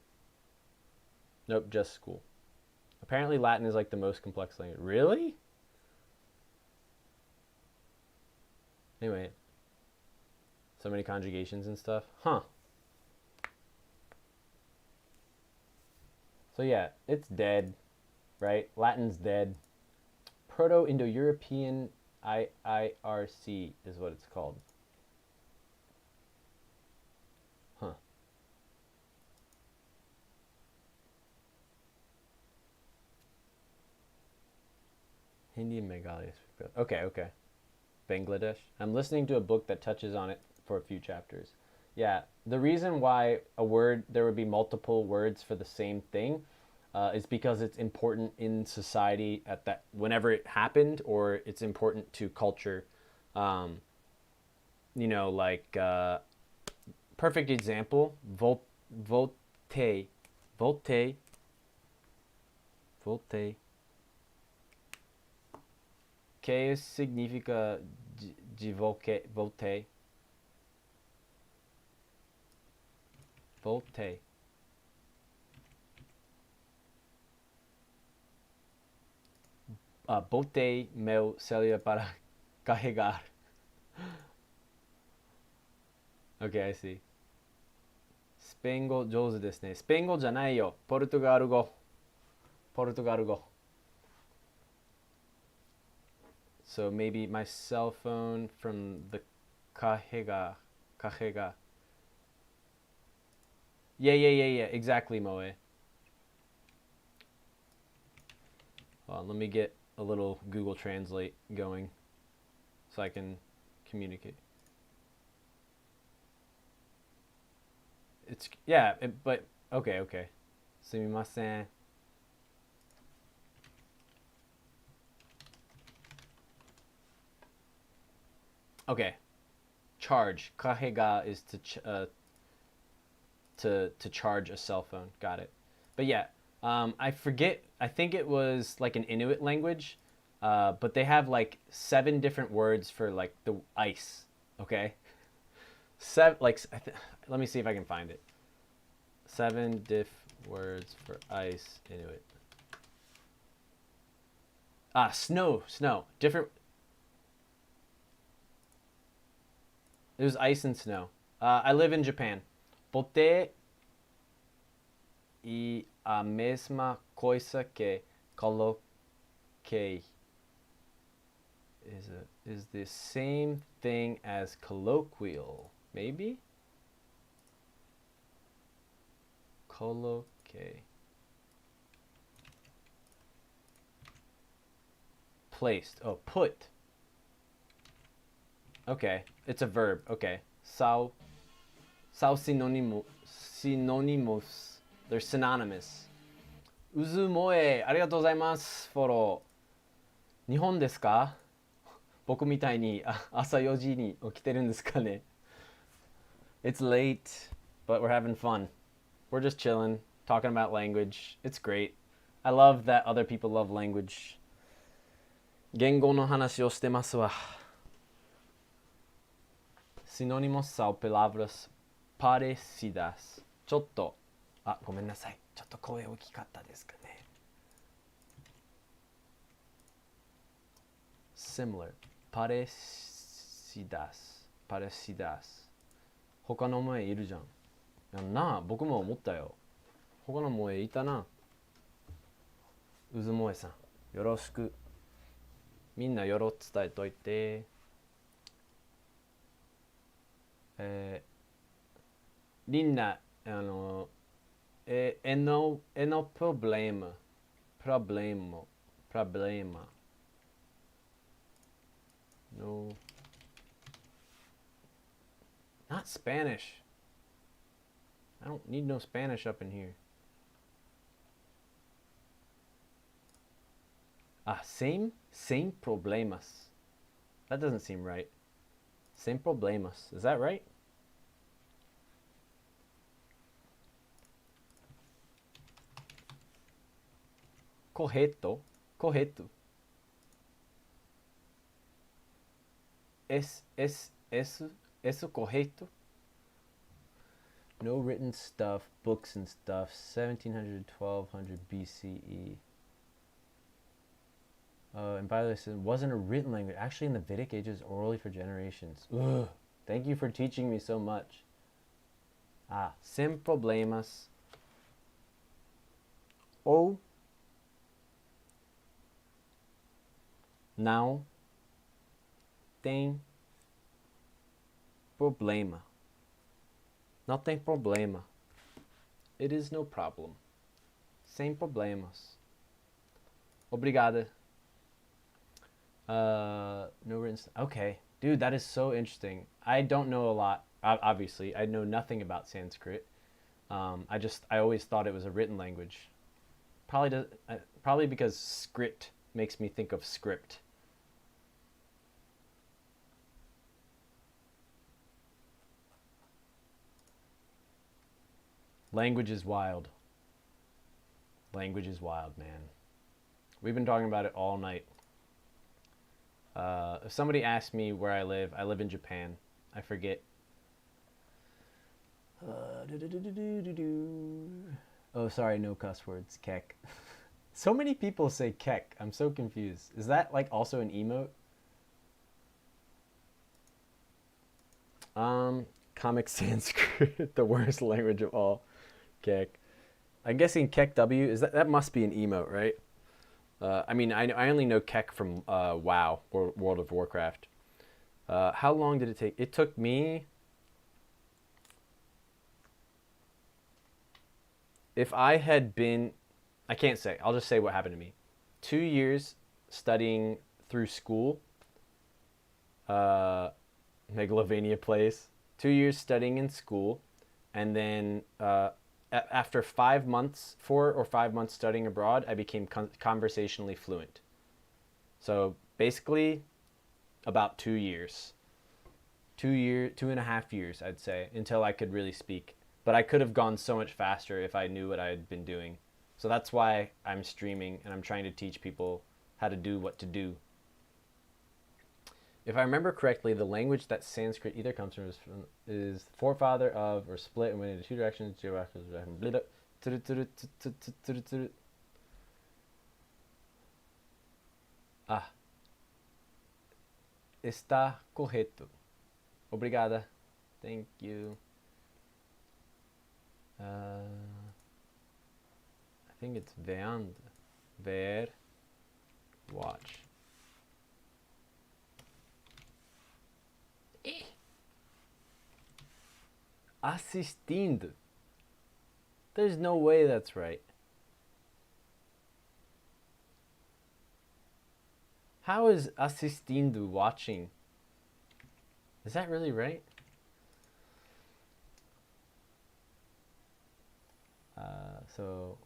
S1: Nope, just cool. Apparently Latin is like the most complex language. Really? Anyway. So many conjugations and stuff. Huh. So yeah, it's dead, right? Latin's dead. Proto-Indo-European IIRC is what it's called. Huh. Hindi and Bengali. Okay. Bangladesh. I'm listening to a book that touches on it for a few chapters. Yeah, the reason why there would be multiple words for the same thing is because it's important in society whenever it happened, or it's important to culture. Like perfect example, volte, volte, volte. Que significa de volte? Volte. Bote meu celular para carregar. Okay, I see. スペイン語上手ですね。スペイン語じゃないよ。ポルトガル語。So maybe my cell phone from the carrega. Yeah. Exactly, Moe. Hold on, let me get a little Google Translate going so I can communicate. But okay. Sumimasen. Okay. Charge. Carrega is to charge a cell phone. Got it. But yeah, I forget. I think it was like an Inuit language, but they have like 7 different words for like the ice. Okay. Let me see if I can find it. 7 diff words for ice, Inuit. Snow. Different. It was ice and snow. I live in Japan. Pote e a mesma coisa que coloquei. Is the same thing as colloquial. Maybe? Coloque. Placed. Oh, put. Okay. It's a verb. Okay. Sao synonymous. They're synonymous. Uzumoe. ありがとうございます。フォロー。日本ですか？僕みたいに朝4時に起きてるんですかね。It's late, but we're having fun. We're just chilling, talking about language. It's great. I love that other people love language. 言語の話をしてますわ。Sinónimos são palavras parecidas. ちょっと、あ、ごめんなさい。ちょっと声大きかったですかね。Similar. Parecidas. Parecidas. 他の萌えいるじゃん。なあ、僕も思ったよ。他の萌えいたな。うず萌えさん。よろしく。みんなよろ伝えといて。リンナ、é no problema. Problema. No. Not Spanish. I don't need no Spanish up in here. Same problemas. That doesn't seem right. Same problemas. Is that right? Correcto. Correcto. Eso correcto? No written stuff, books and stuff, 1700 1200 BCE. And by the way, it wasn't a written language. Actually, in the Vedic ages, orally for generations. Ugh. Thank you for teaching me so much. Sem problemas. Ou não tem problema. Não tem problema. It is no problem. Sem problemas. Obrigada. No written. Okay, dude, that is so interesting. I don't know a lot. Obviously, I know nothing about Sanskrit. I always thought it was a written language. Probably because script makes me think of script. Language is wild. Language is wild, man. We've been talking about it all night. If somebody asks me where I live in Japan. I forget. Oh, sorry, no cuss words. Kek. So many people say kek. I'm so confused. Is that like also an emote? Comic Sanskrit, the worst language of all. Kek. I'm guessing Kek W. Is that must be an emote, right? I mean, I only know Kek from WoW, World of Warcraft. How long did it take? It took me. If I had been, I can't say. I'll just say what happened to me. 2 years studying through school. Megalovania Place. 2 years studying in school, and then after 5 months, 4 or 5 months studying abroad, I became conversationally fluent. So basically, about 2 years. 2.5 years, I'd say, until I could really speak. But I could have gone so much faster if I knew what I had been doing. So that's why I'm streaming and I'm trying to teach people how to do what to do. If I remember correctly, the language that Sanskrit either comes from is forefather of or split and went into two directions. Está correto. Obrigada. Thank you. I think it's vendo. Ver. Watch. Assistindo. There's no way that's right. How is assistindo watching? Is that really right? So,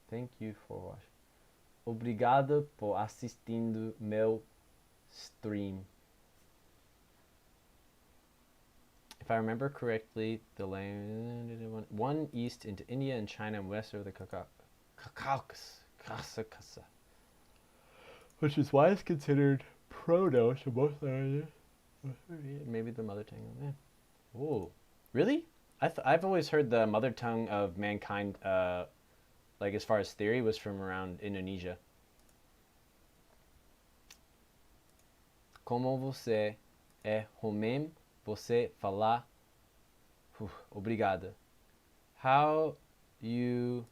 S1: thank you for watching. Obrigado por assistindo meu stream. If I remember correctly, the land one east into India and China and west over the Caucasus. which is why it's considered proto to most languages. Maybe the mother tongue. Yeah. Oh, really? I've always heard the mother tongue of mankind, like as far as theory, was from around Indonesia. Como você é homem, você fala. Obrigado. How you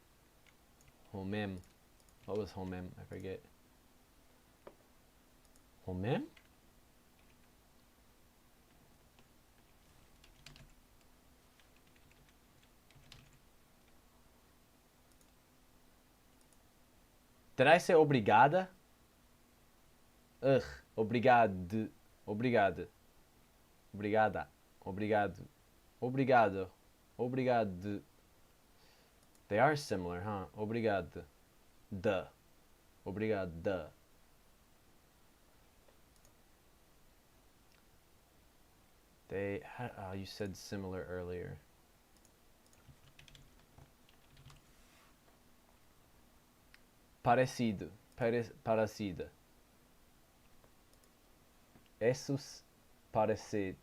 S1: homem? What was homem? I forget. Homem? Did I say obrigada? Ugh. Obrigado. Obrigado. Obrigada. Obrigado. Obrigado. Obrigado. They are similar, huh? Obrigado. Duh. Obrigado. They had, you said similar earlier. Parecido. Parecida. Esos parecida.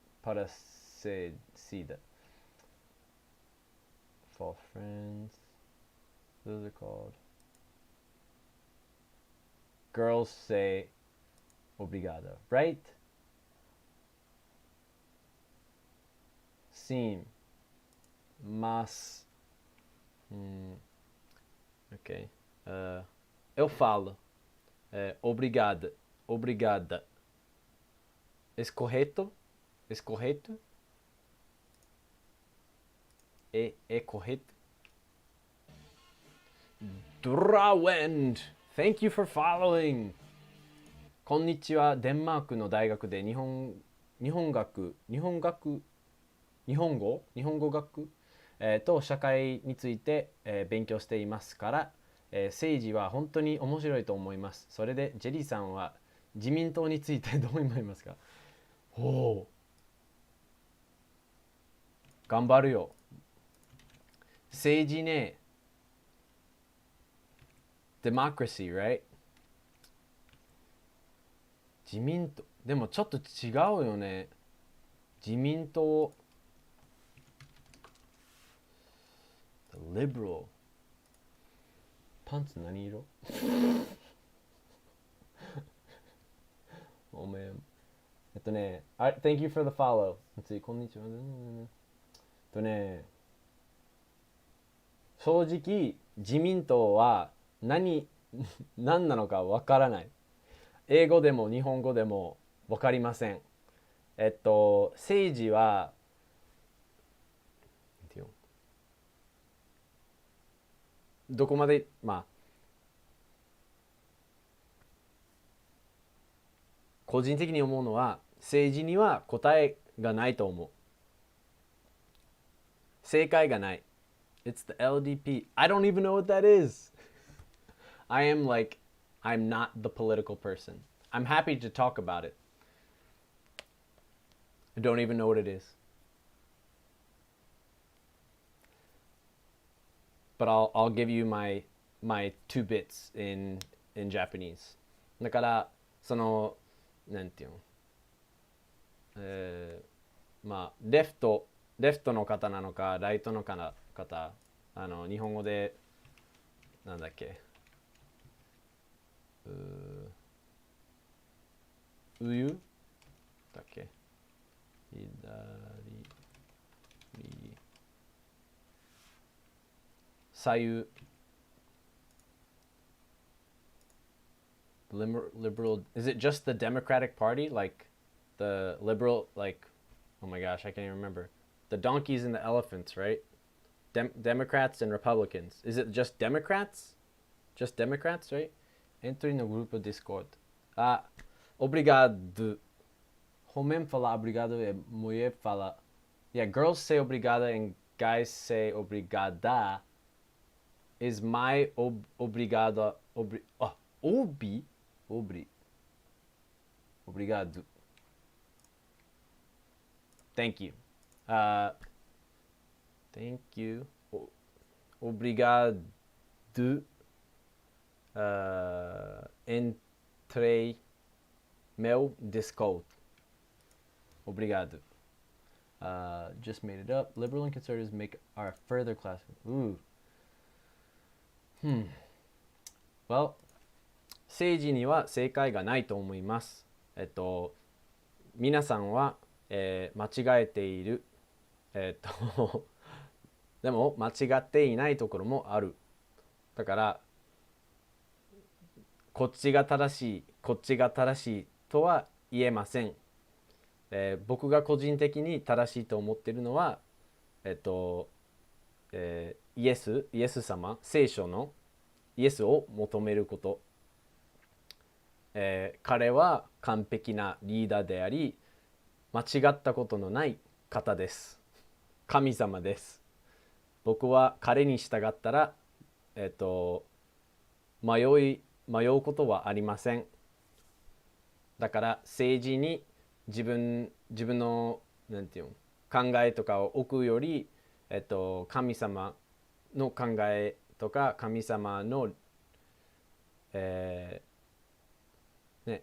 S1: For friends. Those are called. Girls say obrigado, right? Sim. Mas. Ok. Eu falo. Obrigada. Obrigada. Es correto? Es correto? É correto? Drawend! Thank you for following! こんにちは。デンマークの大学で日本語学、と社会について、勉強していますから、政治は本当に面白いと思います。それでジェリーさんは自民党についてどう思いますか？ほう。頑張るよ。政治ね。democracy, right? 自民党。でもちょっと違うよね。自民党。liberal。パンツ何色？おめん。Thank you for the follow. Let's see, こんにちは。正直、自民党は何なのかわからない。英語でも日本語でもわかりません。政治は、どこまで、個人的に思うのは、政治には答えがないと思う。正解がない。It's the LDP. I don't even know what that is. I'm not the political person. I'm happy to talk about it. I don't even know what it is. But I'll give you my 2 bits in Japanese. だからそのなんていうの、レフトの方なのかライトの方、日本語でなんだっけ、右だっけ、左右左右liberal. Is it just the Democratic Party, like the liberal, like, oh my gosh, I can't even remember, the donkeys and the elephants, right? Democrats and Republicans. Is it just Democrats, right? Entre no grupo Discord. Obrigado. Homem fala obrigado e mulher fala, yeah, girls say obrigada and guys say obrigada. Is my obrigado obrigado. Thank you. Thank you. Obrigado. potrei meu desconto. Obrigado. Just made it up. Liberal and conservatives make our further class. Ooh. Well, 政治には正解がないと思います。皆さんは、間違えている。でも間違っていないところもある。だからこっちが正しい、こっちが正しいとは言えません。僕が個人的に正しいと思っているのは、イエス様、聖書のイエスを求めること。彼は完璧なリーダーであり、間違ったことのない方です。神様です。僕は彼に従ったら、迷うことはありません。だから政治に自分のなんていうの考えとかを置くより、神様の考えとか神様の、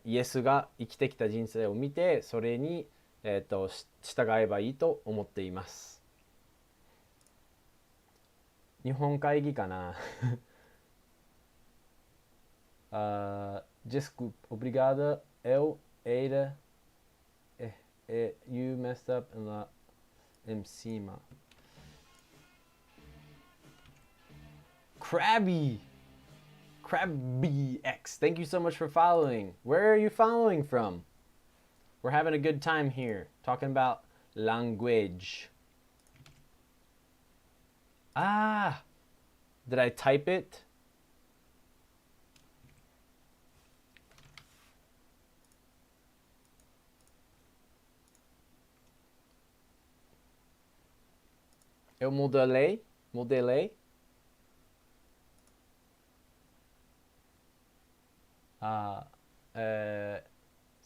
S1: イエスが生きてきた人生を見てそれに、従えばいいと思っています。日本会議かなDesculpa, obrigada. Eu era. You messed up lá em cima. Krabby X. Thank you so much for following. Where are you following from? We're having a good time here talking about language. Ah, did I type it? Eu modelei.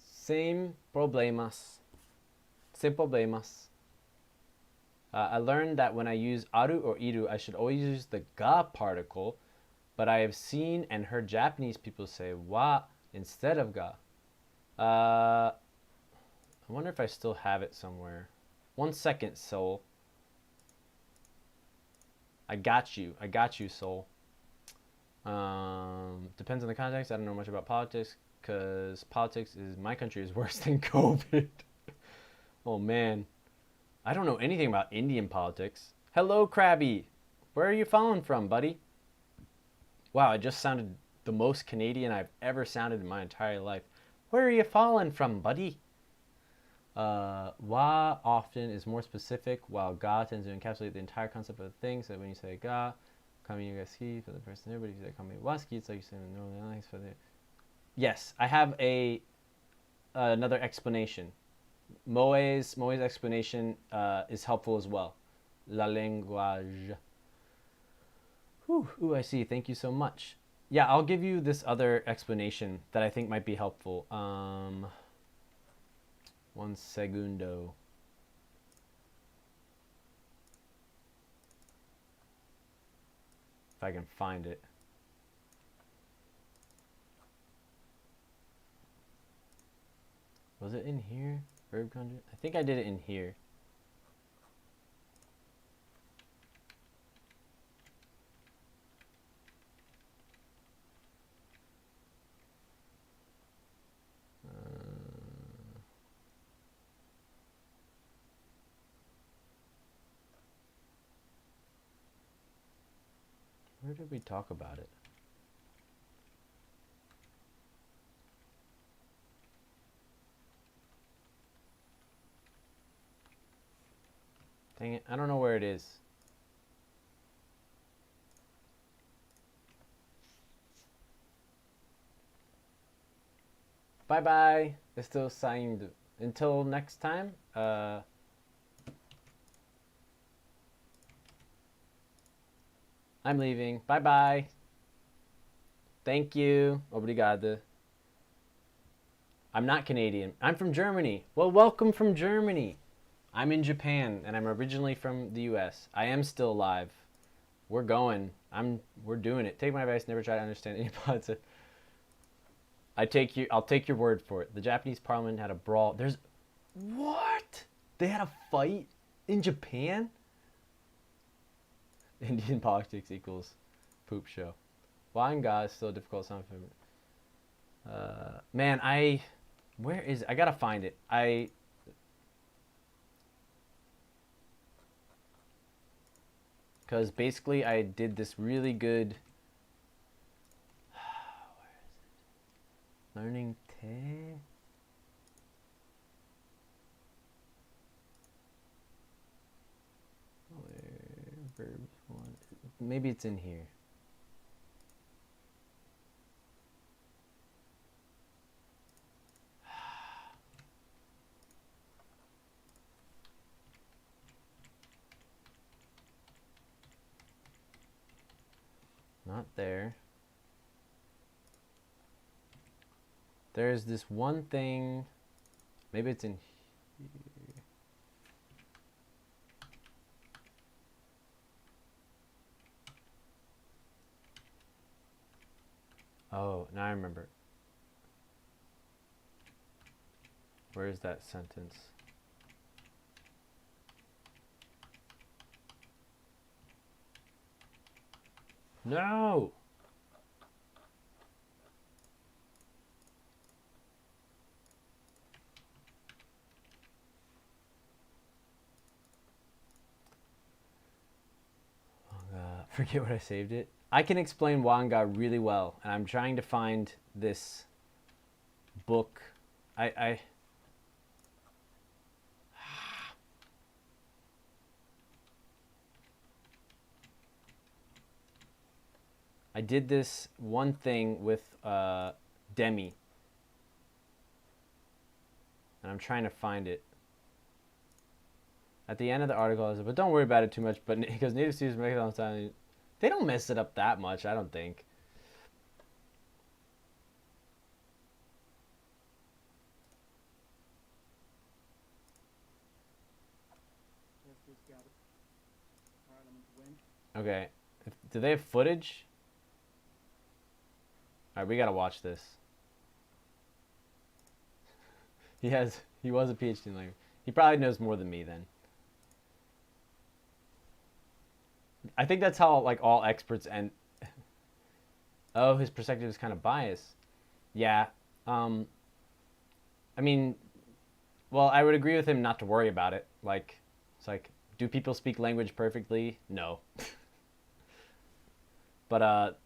S1: Sem problemas. I learned that when I use aru or iru, I should always use the ga particle, but I have seen and heard Japanese people say wa instead of ga. I wonder if I still have it somewhere. 1 second, Soul. I got you, Soul. Depends on the context. I don't know much about politics because my country is worse than COVID. Oh man, I don't know anything about Indian politics. Hello, Krabby. Where are you following from, buddy? Wow, I just sounded the most Canadian I've ever sounded in my entire life. Where are you following from, buddy? Wa often is more specific, while ga tends to encapsulate the entire concept of things. So when you say ga, kami ga ski for the person here, but if you say kami wa ski, it's like you say no nice for the. Yes, I have another explanation. Moe's explanation is helpful as well. La language. Ooh, I see. Thank you so much. Yeah, I'll give you this other explanation that I think might be helpful. 1 segundo. If I can find it. Was it in here? Verb conjugate? I think I did it in here. Where did we talk about it? Dang it, I don't know where it is. Bye bye. Estou saindo. Until next time. I'm leaving. Bye bye. Thank you. Obrigado. I'm not Canadian. I'm from Germany. Well, welcome from Germany. I'm in Japan and I'm originally from the US. I am still alive. We're going. We're doing it. Take my advice, never try to understand any politics. I'll take your word for it. The Japanese parliament had a brawl. There's what? They had a fight in Japan? Indian politics equals poop show. Wanga is still a difficult sound for me. Man, where is it? I gotta find it. Because basically I did this really good. Where is it? Learning te. Where verbs one? Maybe it's in here. Not there. There's this one thing. Maybe it's in here. Oh, now I remember. Where is that sentence? No! Forget what I saved it. I can explain Wanga really well, and I'm trying to find this book. I did this one thing with Demi, and I'm trying to find it. At the end of the article, I said, but don't worry about it too much. But because native students make it on time, they don't mess it up that much, I don't think. Okay, do they have footage? All right, we gotta watch this. He was a PhD in language. He probably knows more than me then. I think that's how like all experts end. Oh, his perspective is kind of biased. Yeah. I mean, well, I would agree with him not to worry about it. Like, it's like, do people speak language perfectly? No. But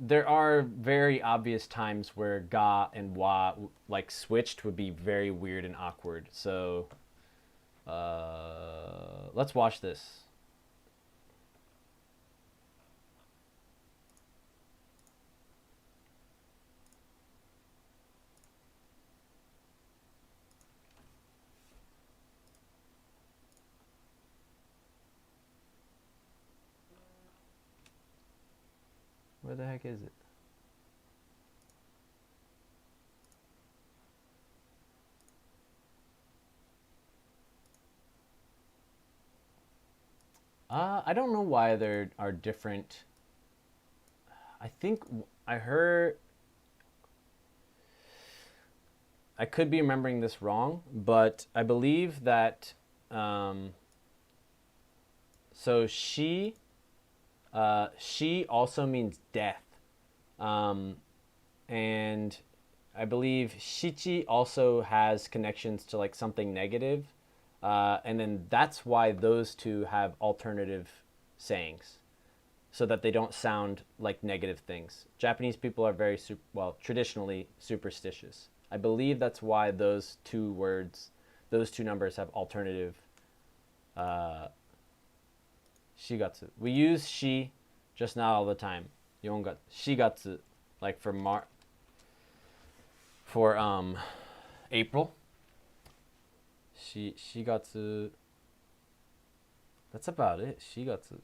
S1: there are very obvious times where ga and wa like switched would be very weird and awkward. So let's watch this. Where the heck is it? I don't know why there are different. I think I heard. I could be remembering this wrong, but I believe that. So she also means death. And I believe shichi also has connections to like something negative. And then that's why those two have alternative sayings so that they don't sound like negative things. Japanese people are very, traditionally superstitious. I believe that's why those two words, those two numbers have alternative shigatsu. We use shi just not all the time. Yongatsu. Shigatsu, like for April. Shigatsu. That's about it. Shigatsu.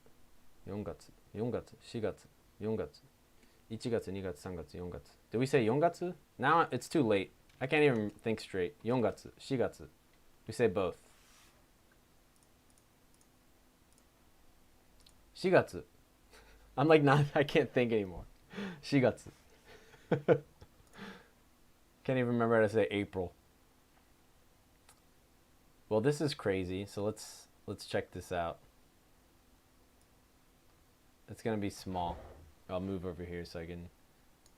S1: Yongatsu. Yongatsu. Shigatsu. Yongatsu. 1月, 2月, 3月, 4月. Did we say yongatsu? Now it's too late. I can't even think straight. Yongatsu. Shigatsu. We say both. Shigatsu. I'm like not. I can't think anymore. Shigatsu. Can't even remember how to say April. Well, this is crazy. So let's check this out. It's gonna be small. I'll move over here so I can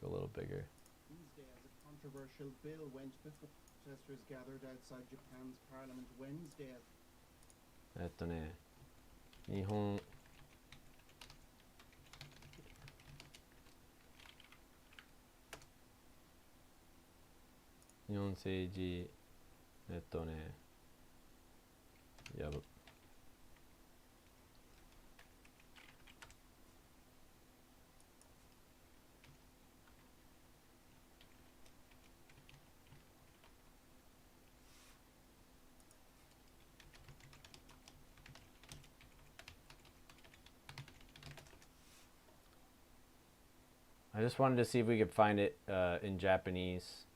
S1: go a little bigger.
S3: Wednesday, as a controversial bill went before protesters gathered outside Japan's parliament Wednesday.
S1: 日本政治やば。I just wanted to see if we could find it in Japanese.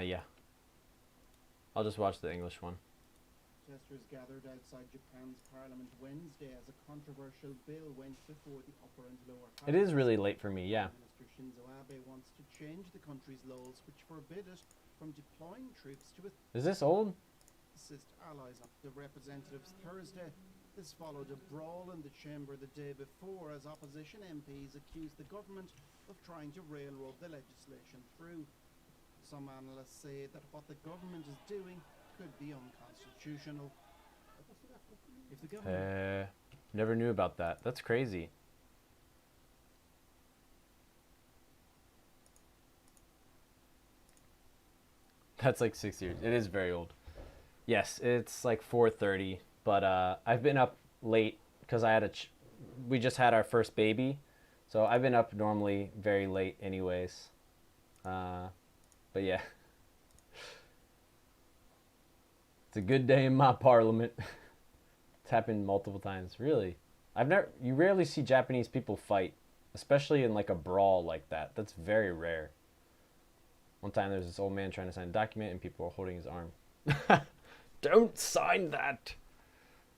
S1: Yeah. I'll just watch the English one.
S3: Protesters gathered outside Japan's parliament Wednesday as a controversial bill went before the upper and lower houses.
S1: It is really late for me, yeah.
S3: Minister Shinzo Abe wants to change the country's laws which forbid it from deploying troops to
S1: Is this old?
S3: assist allies. The representatives Thursday. This followed a brawl in the chamber the day before as opposition MPs accused the government of trying to railroad the legislation through. Some analysts say that what the government is doing could be unconstitutional. If the government
S1: Never knew about that. That's crazy. That's like 6 years. It is very old. Yes, it's like 4:30, but I've been up late because I had we just had our first baby, so I've been up normally very late anyways. But yeah, it's a good day in my parliament. It's happened multiple times. Really, you rarely see Japanese people fight, especially in like a brawl like that. That's very rare. One time there was this old man trying to sign a document and people were holding his arm. Don't sign that.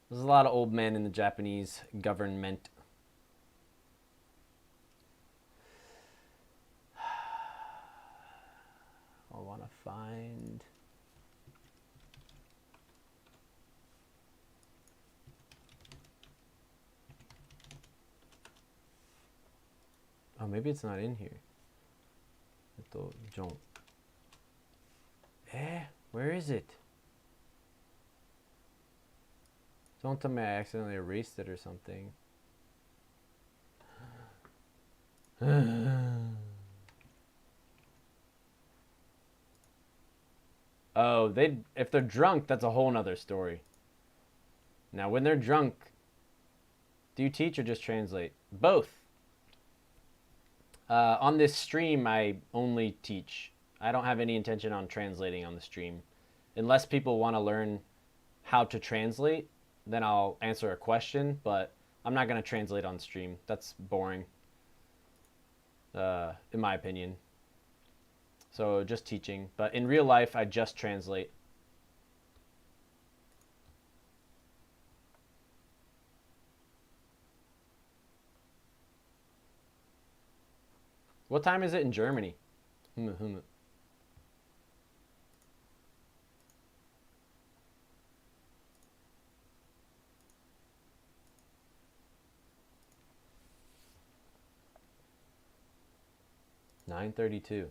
S1: There's a lot of old men in the Japanese government. I want to find... Oh, maybe it's not in here. John. Where is it? Don't tell me I accidentally erased it or something. Oh, if they're drunk, that's a whole nother story. Now, when they're drunk, do you teach or just translate? Both. On this stream, I only teach. I don't have any intention on translating on the stream. Unless people want to learn how to translate, then I'll answer a question, but I'm not going to translate on stream. That's boring, in my opinion. So just teaching. But in real life, I just translate. What time is it in Germany? 9:32.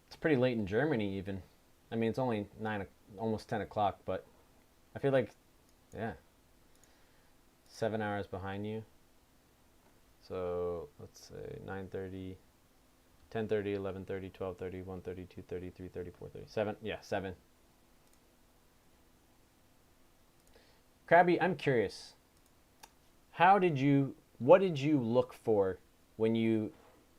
S1: It's pretty late in Germany even. I mean, it's only almost 10 o'clock, but I feel like, yeah, 7 hours behind you. So let's say 9:30, 10:30, 11:30, 12:30, 1:30, 2:30, 3:30, 4:30, 7. Yeah, 7. Krabby, I'm curious. What did you look for when you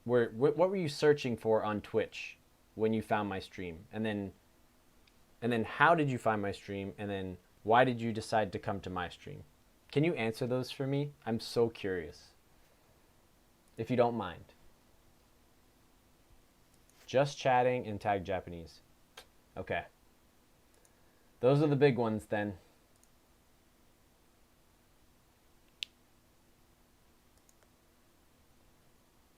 S1: what were you searching for on Twitch when you found my stream? And then how did you find my stream? And then why did you decide to come to my stream? Can you answer those for me? I'm so curious. If you don't mind. just chatting and tag Japanese. Okay. Those are the big ones then.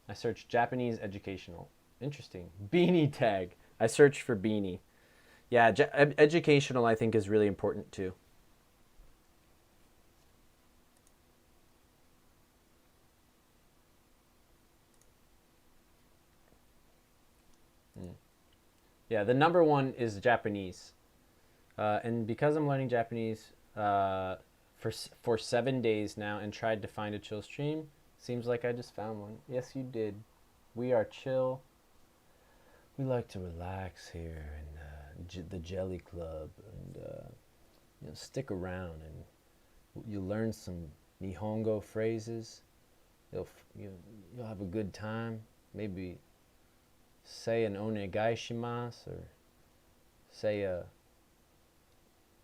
S1: I searched Japanese educational. Interesting. Beanie tag. I searched for beanie. Yeah, educational I think is really important too. Yeah, the number one is Japanese. And because I'm learning Japanese for 7 days now and tried to find a chill stream, seems like I just found one. Yes, you did. We are chill. We like to relax here in the Jelly Club, and stick around and you learn some Nihongo phrases. You'll have a good time. Maybe say an onegaishimasu or say a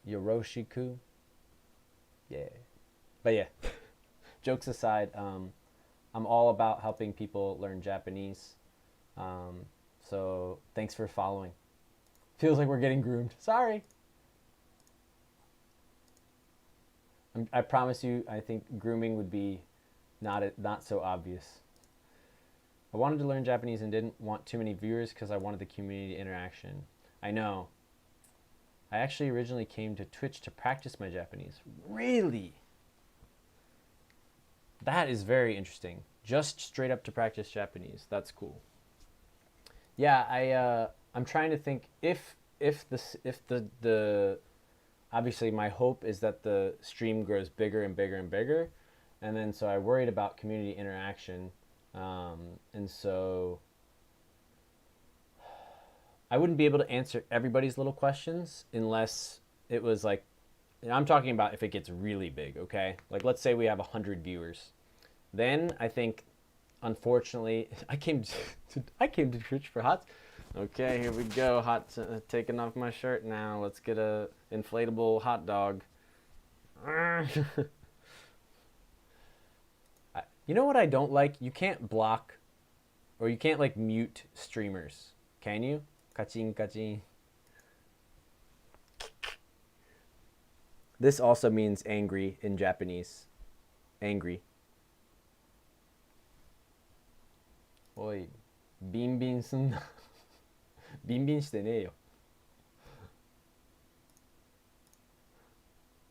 S1: yoroshiku. Yeah. But yeah, jokes aside, I'm all about helping people learn Japanese. So thanks for following. Feels like we're getting groomed. Sorry. I promise you, I think grooming would be not so obvious. I wanted to learn Japanese and didn't want too many viewers because I wanted the community interaction. I know. I actually originally came to Twitch to practice my Japanese. Really? That is very interesting. Just straight up to practice Japanese. That's cool. Yeah, I'm trying to think if the obviously my hope is that the stream grows bigger and bigger and bigger, and then so I worried about community interaction, and so I wouldn't be able to answer everybody's little questions unless it was like, I'm talking about if it gets really big, okay? Like let's say we have 100 viewers, then I think, unfortunately, I came to Twitch for HOTS. Okay, here we go. HOTS taking off my shirt now. Let's get a inflatable hot dog. You know what I don't like? You can't block, or you can't like mute streamers. Can you? Kachin kachin. This also means angry in Japanese. Angry. Oi, ビンビンすんな。ビンビンしてねえよ。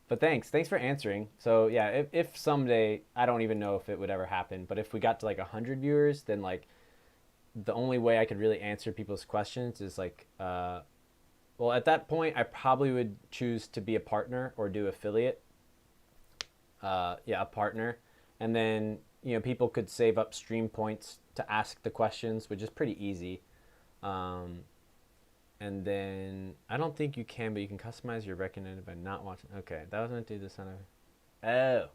S1: But thanks for answering. So yeah, if someday, I don't even know if it would ever happen, but if we got to like 100 viewers, then like the only way I could really answer people's questions is like, well, at that point, I probably would choose to be a partner or do affiliate. Yeah, a partner, and then people could save up stream points to ask the questions, which is pretty easy. And then I don't think you can, but you can customize your recommended by not watching. Okay, that was meant to do the sound of. Oh.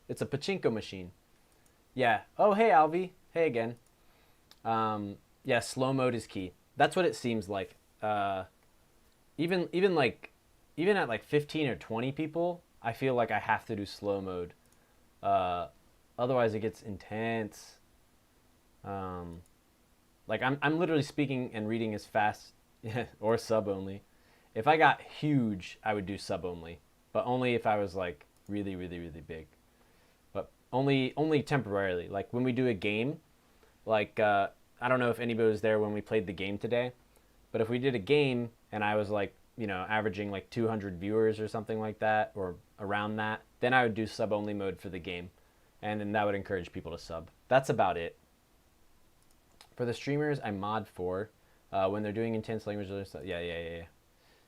S1: It's a pachinko machine. Yeah. Oh, hey, Alvi. Hey again. Yeah, slow mode is key. That's what it seems like. Even at like 15 or 20 people, I feel like I have to do slow mode. Otherwise it gets intense. Like I'm literally speaking and reading as fast or sub only. If I got huge, I would do sub only, but only if I was like really, really, really big. But only temporarily. Like when we do a game, like I don't know if anybody was there when we played the game today, but if we did a game and I was like, averaging like 200 viewers or something like that, or around that, then I would do sub only mode for the game. And then that would encourage people to sub. That's about it. For the streamers, I mod for when they're doing intense language. Yeah.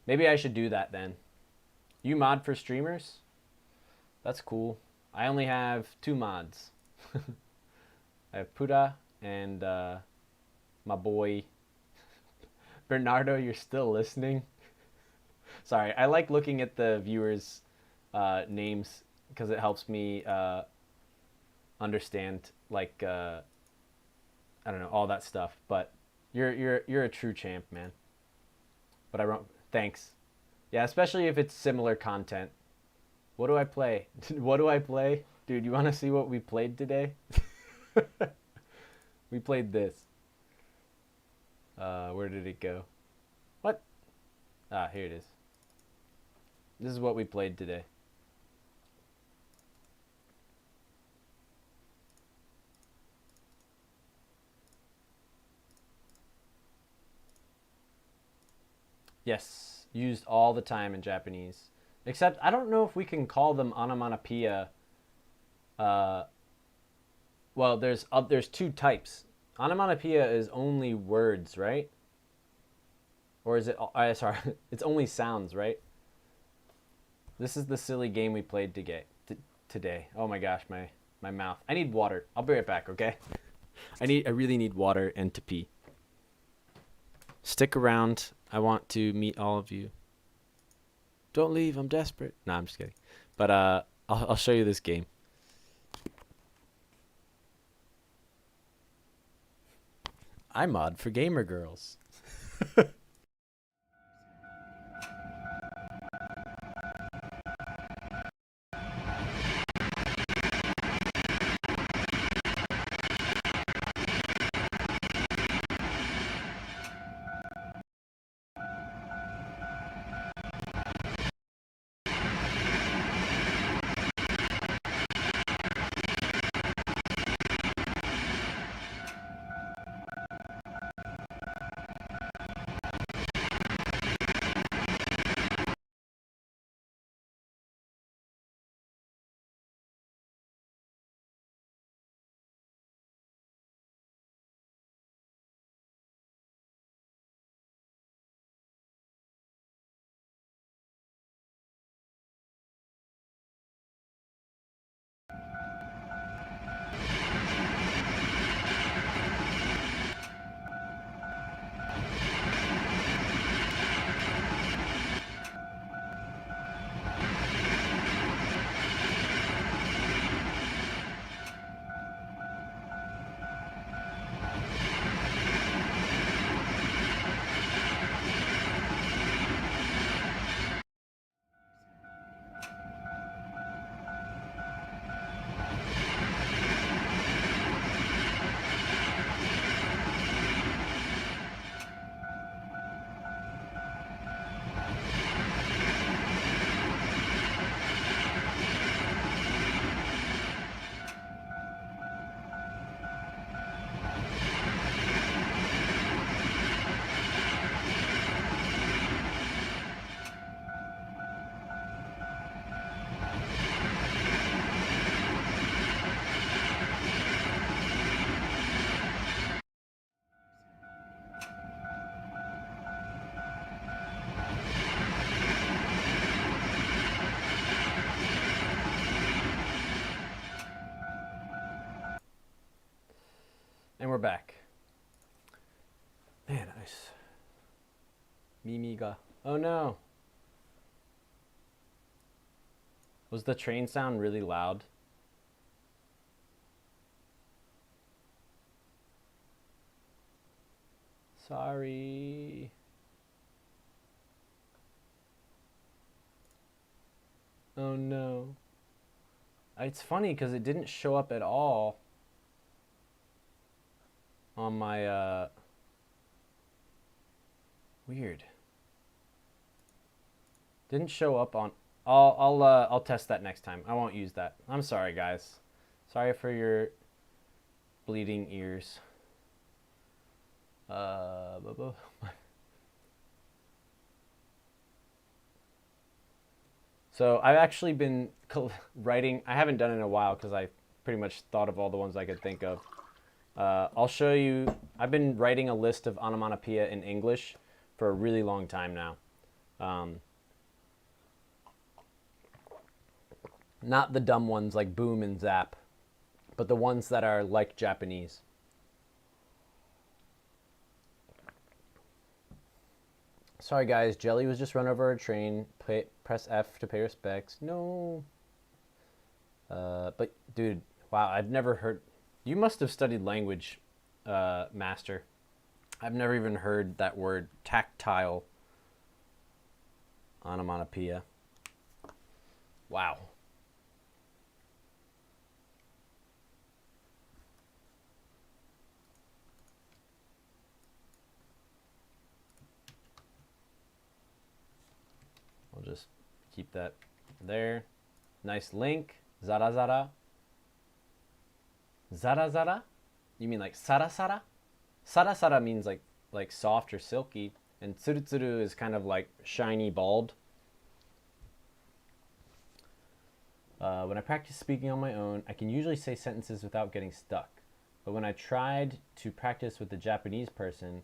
S1: Maybe I should do that then. You mod for streamers? That's cool. I only have 2 mods. I have Puda and my boy Bernardo. You're still listening? Sorry, I like looking at the viewers' names because it helps me understand, like I don't know, all that stuff. But you're a true champ, man. But I won't. Thanks. Yeah, especially if it's similar content. What do I play? What do I play? Dude, you want to see what we played today? We played this. Where did it go? What? Ah, here it is. This is what we played today. Yes, used all the time in Japanese. Except I don't know if we can call them onomatopoeia. Well, there's two types. Onomatopoeia is only words, right? Or is it? Sorry, it's only sounds, right? This is the silly game we played today. Oh my gosh, my mouth. I need water. I'll be right back, okay? I really need water and to pee. Stick around. I want to meet all of you. Don't leave. I'm desperate. No, I'm just kidding. But I'll show you this game. I mod for gamer girls. And we're back. Man, Mimi ga. Oh no. Was the train sound really loud? Sorry. Oh no. It's funny because it didn't show up at all on my weird. Didn't show up on. I'll test that next time. I won't use that. I'm sorry, guys. Sorry for your bleeding ears. So I've actually been writing. I haven't done it in a while because I pretty much thought of all the ones I could think of. I'll show you. I've been writing a list of onomatopoeia in English for a really long time now. Not the dumb ones like boom and zap, but the ones that are like Japanese. Sorry guys, Jelly was just run over a train. Press F to pay respects. No. But dude, wow, I've never heard. You must have studied language, master. I've never even heard that word, tactile onomatopoeia. Wow. keep that there. Nice link. Zara zara. Zara zara? You mean like sara sara? Sara sara means like soft or silky, and tsuru tsuru is kind of like shiny bald. When I practice speaking on my own, I can usually say sentences without getting stuck. But when I tried to practice with a Japanese person,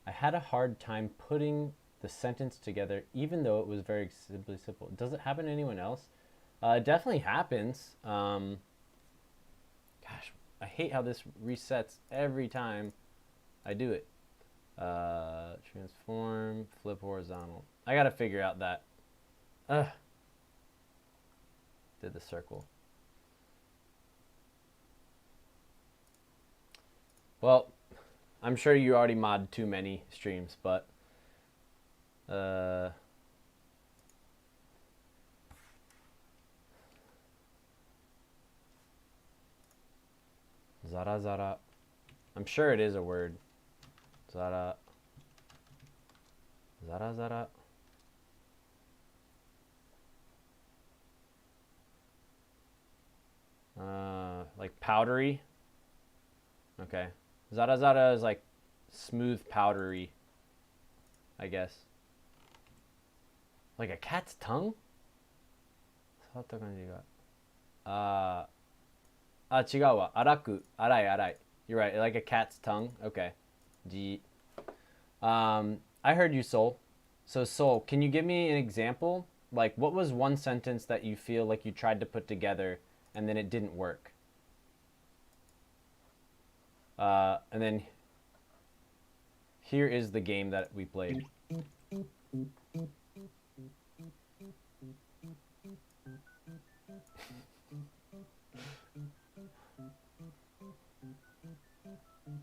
S1: I had a hard time putting the sentence together, even though it was very simply simple. Does it happen to anyone else? It definitely happens. Gosh, I hate how this resets every time I do it. Transform, flip horizontal. I gotta figure out that. Did the circle. Well, I'm sure you already modded too many streams, but Zara zara. I'm sure it is a word. Zara. Zara zara. Like powdery. Okay. Zara zara is like smooth powdery, I guess. Like a cat's tongue? 触った感じが。違うわ。荒く。荒い荒い。You're right. Like a cat's tongue. Okay. I heard you, Soul. So, Soul, can you give me an example? Like, what was one sentence that you feel like you tried to put together and then it didn't work? And then here is the game that we played.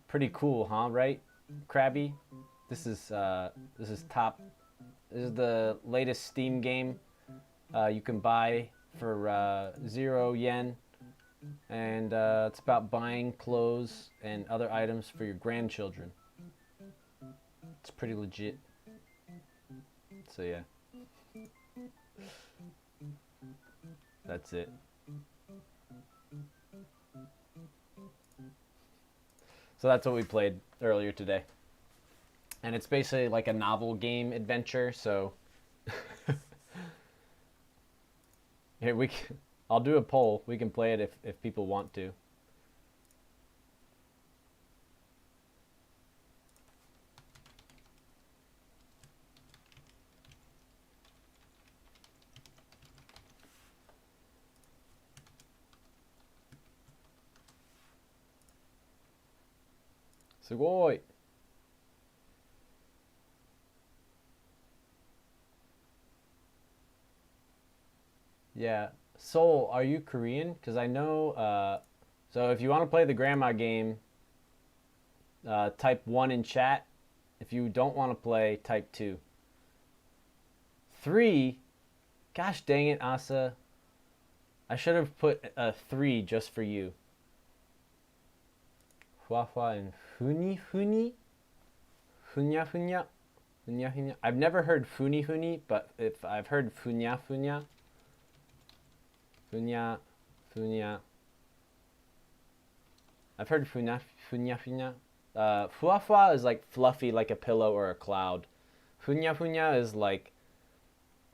S1: Pretty cool, huh? Right, Krabby? This is top. This is the latest Steam game you can buy for 0 yen, and it's about buying clothes and other items for your grandchildren. It's pretty legit. So yeah, that's it. So that's what we played earlier today. And it's basically like a novel game adventure, so here I'll do a poll. We can play it if people want to. Sugoi. Yeah. Soul, are you Korean? Because I know, so if you want to play the grandma game, type 1 in chat. If you don't want to play, type 2. 3? Gosh dang it, Asa. I should have put a 3 just for you. Hua and funi funi? Funya funya? Funya funya? I've never heard funi funi, but if I've heard funya funya. Funya funya. I've heard funya funya. Fua is like fluffy, like a pillow or a cloud. Funya funya is like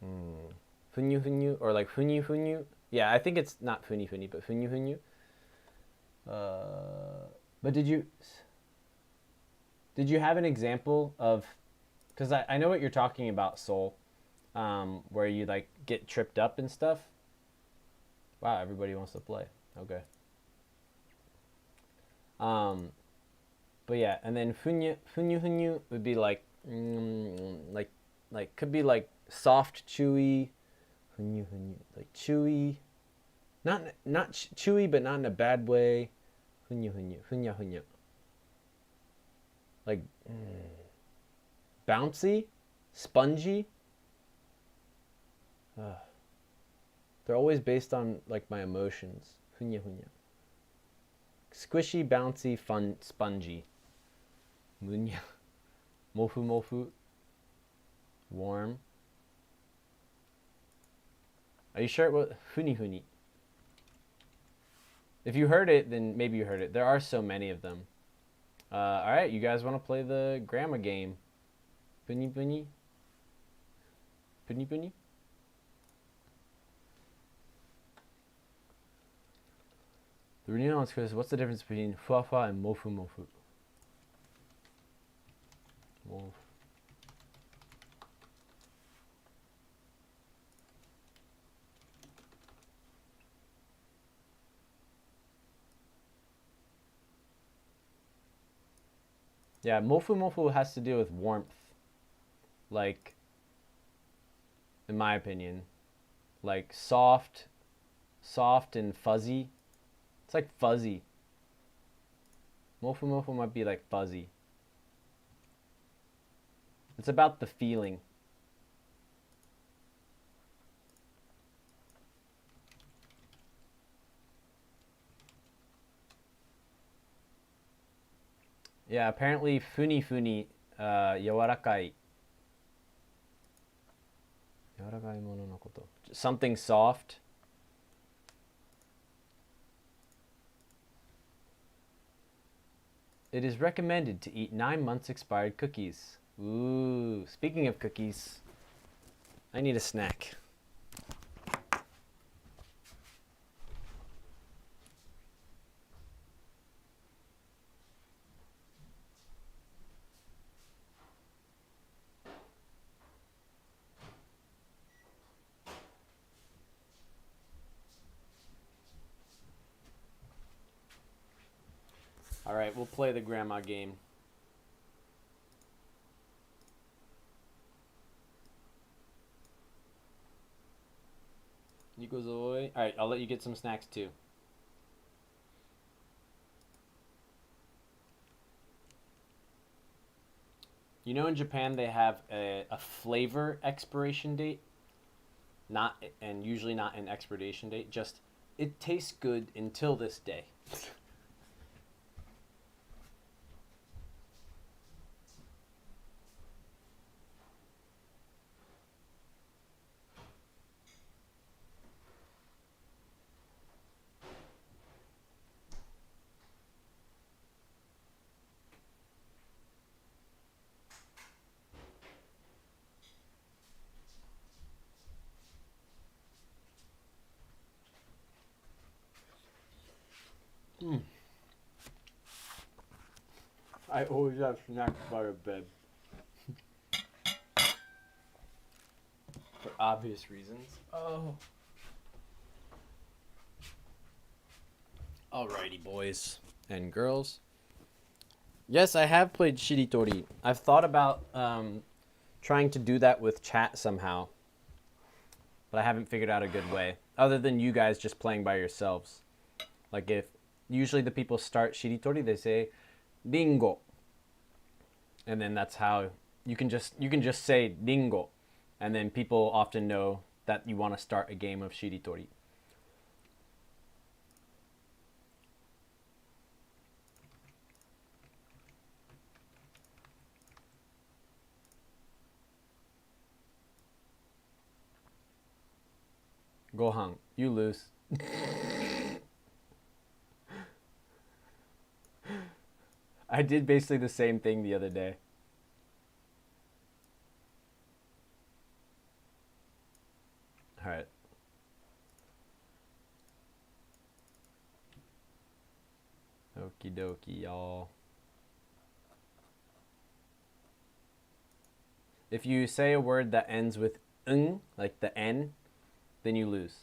S1: funyu funyu, or like funyu funyu. Yeah, I think it's not funi funi, but funyu funyu. But did you have an example of, because I know what you're talking about, Soul, where you like get tripped up and stuff. Wow, everybody wants to play. Okay. But yeah, and then funyu would be like could be like soft, chewy, like chewy, not chewy, but not in a bad way. Funya. Like bouncy, spongy. They're always based on like my emotions. Hunya. Squishy, bouncy, fun, spongy. Munya. Mofu. Warm. Are you sure it was Funi Funi? If you heard it, then maybe you heard it. There are so many of them. All right, you guys want to play the grammar game? Funi Funi? Funi Funi? The renewance quiz, what's the difference between fuafa and mofu mofu? Mofu. Yeah, mofu mofu has to do with warmth. Like, in my opinion, like soft and fuzzy. It's like fuzzy. Mofu mofu might be like fuzzy. It's about the feeling. Yeah, apparently funi funi, yawarakai. Yawarakai mono no koto. Something soft. It is recommended to eat 9 months expired cookies. Ooh, speaking of cookies, I need a snack. All right, we'll play the grandma game. Nikozoi. All right, I'll let you get some snacks too. You know, in Japan they have a flavor expiration date, and usually not an expiration date. Just it tastes good until this day. I always have snacks by the bed. For obvious reasons. Oh. Alrighty, boys and girls. Yes, I have played Shiritori. I've thought about trying to do that with chat somehow, but I haven't figured out a good way. Other than you guys just playing by yourselves. Like if usually the people start Shiritori, they say Ringo. And then that's how you can just say Ringo, and then people often know that you want to start a game of Shiritori. Gohan, you lose. I did basically the same thing the other day. All right. Okie dokie, y'all. If you say a word that ends with ng, like the N, then you lose.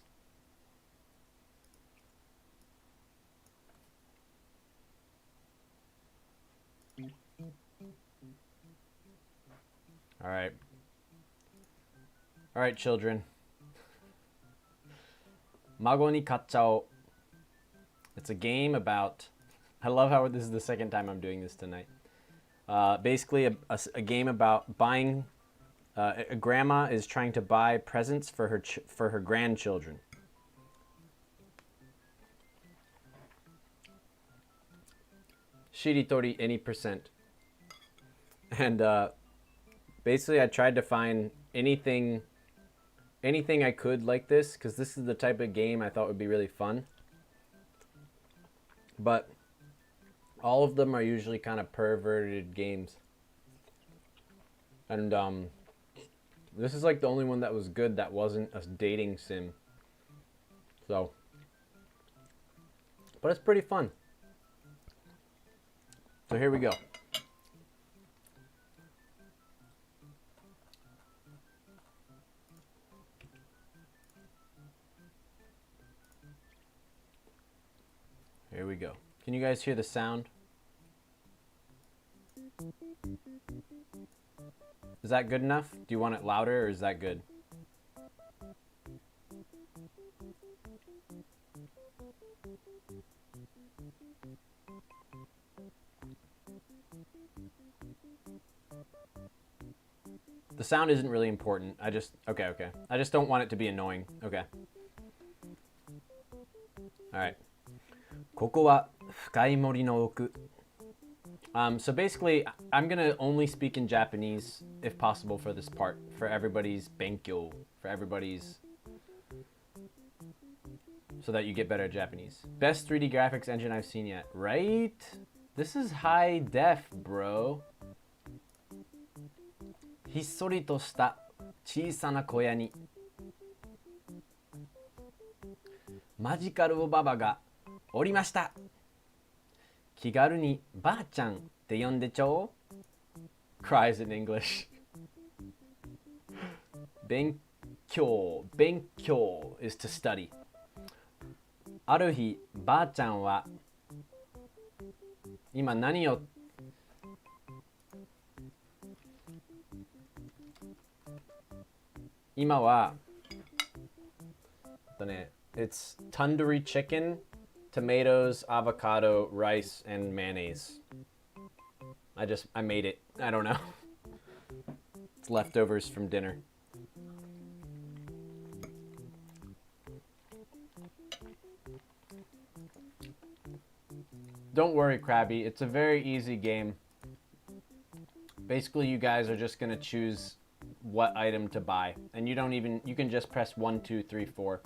S1: All right. All right, children. Mago ni kachao. It's a game about... I love how this is the second time I'm doing this tonight. Basically, a game about buying... a grandma is trying to buy presents for her grandchildren. Shiritori any percent. And basically I tried to find anything anything I could like this, because this is the type of game I thought would be really fun. But all of them are usually kind of perverted games. And this is like the only one that was good that wasn't a dating sim. So, but it's pretty fun. So here we go. Here we go. Can you guys hear the sound? Is that good enough? Do you want it louder or is that good? The sound isn't really important. Okay. I just don't want it to be annoying. Okay. Alright. ここは深い森の奥. So basically, I'm gonna only speak in Japanese if possible for this part, for everybody's benkyo, for everybody's, so that you get better at Japanese. Best 3D graphics engine I've seen yet, right? This is high def, bro. ひっそりとした小さな小屋にマジカルおばばがおりました。気軽にばあちゃんって呼んでちょう。Cries in English. 勉強 is to study. ある日ばあちゃんは今何を今はit's tandoori chicken, tomatoes, avocado, rice, and mayonnaise. I made it. I don't know. It's leftovers from dinner. Don't worry, Krabby. It's a very easy game. Basically, you guys are just gonna choose what item to buy, and you can just press 1, 2, 3, 4.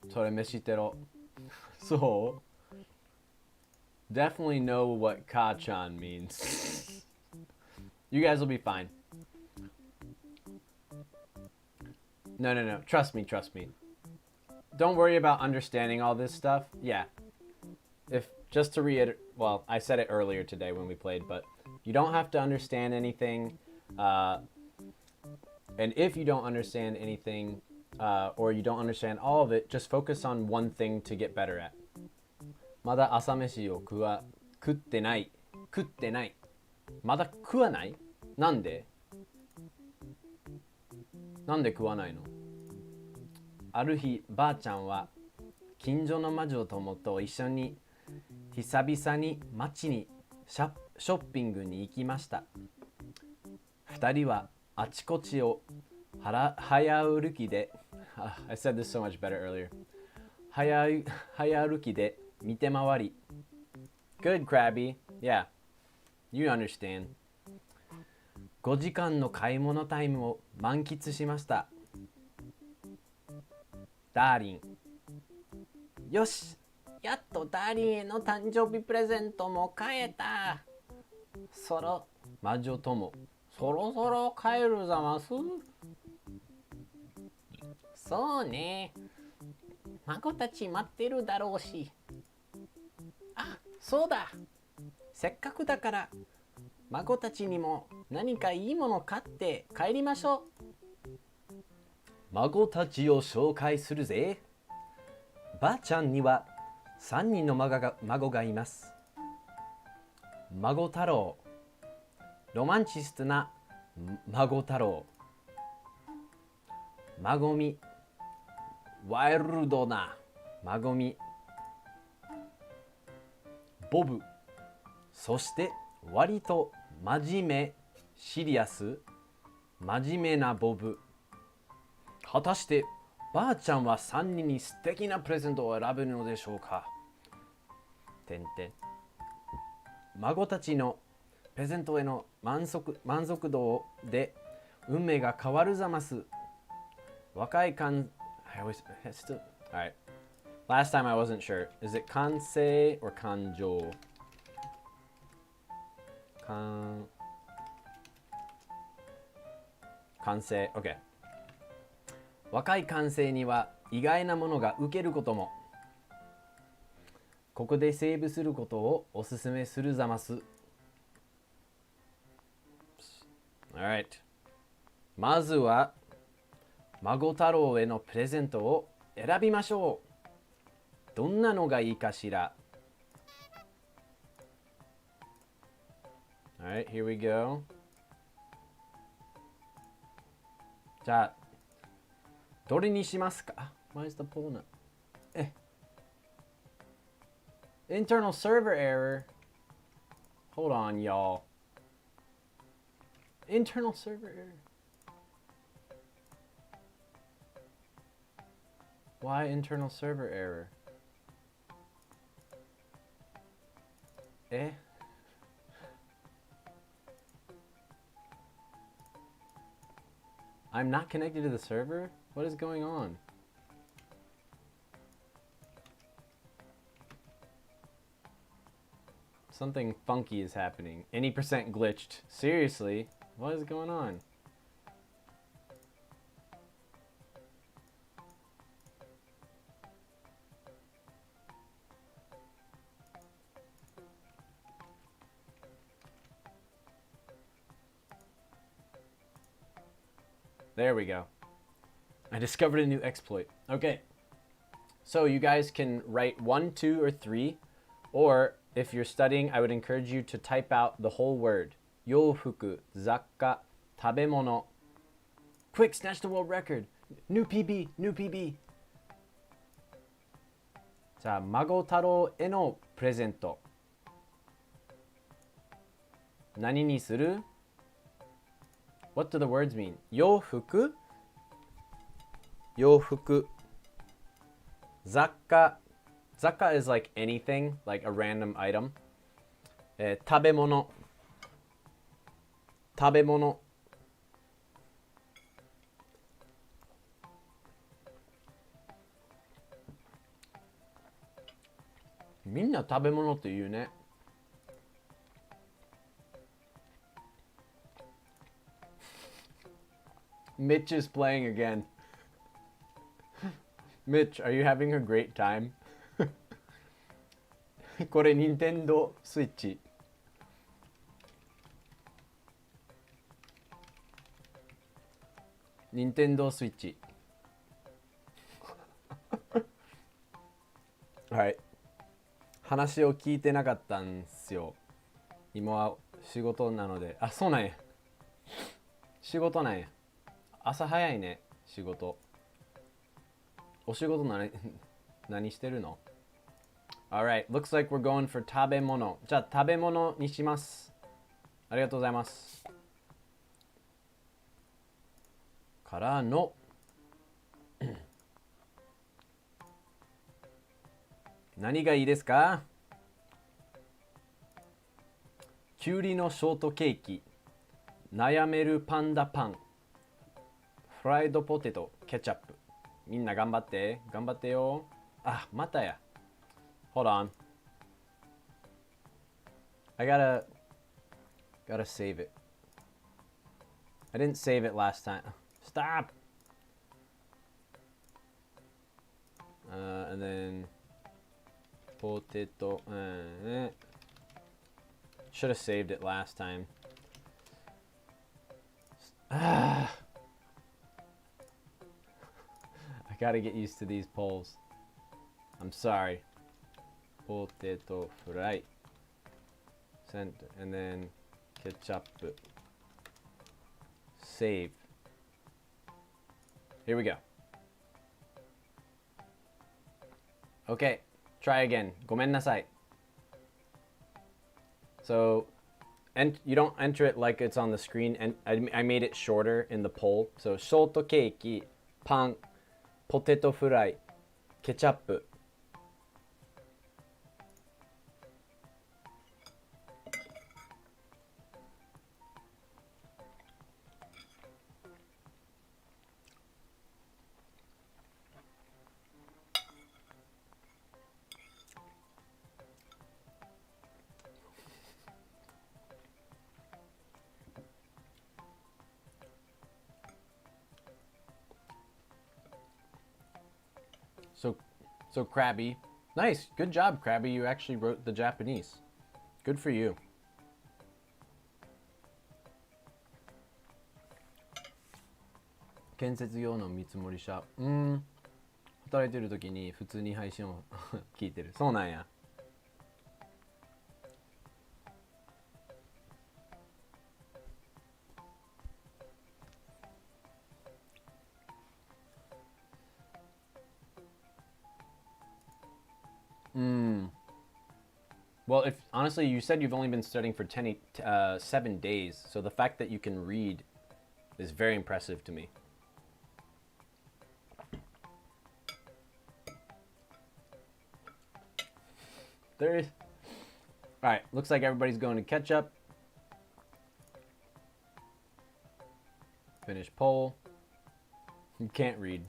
S1: それ飯テロ。そう? Definitely know what Ka-chan means. You guys will be fine. No. Trust me. Don't worry about understanding all this stuff. Yeah. Just to reiterate, well, I said it earlier today when we played, but you don't have to understand anything. And if you don't understand anything, or you don't understand all of it, just focus on one thing to get better at. まだ朝飯を食ってない。まだ食わない？なんで食わないの？ある日、ばあちゃんは近所の魔女友と一緒に久々に街にショッピングに行きました。二人はあちこちを早歩きでI said this so much better earlier. 早歩きで見て回り Good, Krabby. Yeah. You understand. 5時間の買い物タイムを満喫しました。ダーリン。よし、やっとダーリンへの誕生日プレゼントも買えた。魔女友、そろそろ帰るざます。そうね。孫たち待ってるだろうし。あ、そうだ。せっかくだから孫たちにも何かいいもの買って帰りましょう。孫たちを紹介するぜ。ばあちゃんには3人の孫がいます。孫太郎、ロマンチストな孫太郎。孫み、ワイルドな孫み。ボブ、そして割と真面目、シリアス、真面目なボブ。果たしてばあちゃんは3人に素敵なプレゼントを選べるのでしょうか。孫たちのプレゼントへの満足度で運命が変わるざます。若い感 I always still Alright. Last time I wasn't sure. Is it 感性 or 感情? 感性 OK 若い感性には意外なものが受けることもここでセーブすることをおすすめするざます Alright まずは孫太郎へのプレゼントを選びましょうどんなのがいいかしら Alright, here we go じゃあどれにしますか Why is the poll not? Internal server error. Hold on, y'all. Internal server error. Why internal server error? I'm not connected to the server? What is going on? Something funky is happening. Any percent glitched. Seriously? What is going on? There we go. I discovered a new exploit. Okay. So you guys can write 1, 2, or 3. Or if you're studying, I would encourage you to type out the whole word. 洋服, 雑貨, 食べ物. Quick, snatch the world record. New PB, new PB. じゃあ、孫太郎へのプレゼント。何にする? What do the words mean? 洋服洋服雑貨 Zakka is like anything, like a random item. 食べ物食べ物みんな食べ物って言うね。Mitch is playing again. Mitch, are you having a great time? これ、ニンテンドースイッチ。ニンテンドースイッチ。はい。話を聞いてなかったんすよ。今は仕事なので。あ、そうなんや。仕事なんや。朝早いね、仕事。お仕事何してるの? Alright, looks like we're going for 食べ物。じゃあ食べ物にします。ありがとうございます。からの何がいいですか？きゅうりのショートケーキ、悩めるパンダパン、フライドポテト、ケチャップ。みんな頑張って。頑張ってよ。あ、またや。Hold on. I gotta save it. I didn't save it last time. Stop! And then potato. Should have saved it last time. I gotta get used to these polls. I'm sorry. Potato fry. Center. And then ketchup. Save. Here we go. Okay. Try again. ごめんなさい. So, and you don't enter it like it's on the screen. And I made it shorter in the poll. So, ショートケーキ、パン、ポテトフライ、ケチャップ。So Krabby. Nice. Good job, Krabby. You actually wrote the Japanese. Good for you. Kensetsu用の見積もり者。働いてる時に普通に配信を聞いてる。そうなんや。Well, if honestly, you said you've only been studying for 7 days, so the fact that you can read is very impressive to me. There is. All right, looks like everybody's going to catch up. Finish poll. You can't read.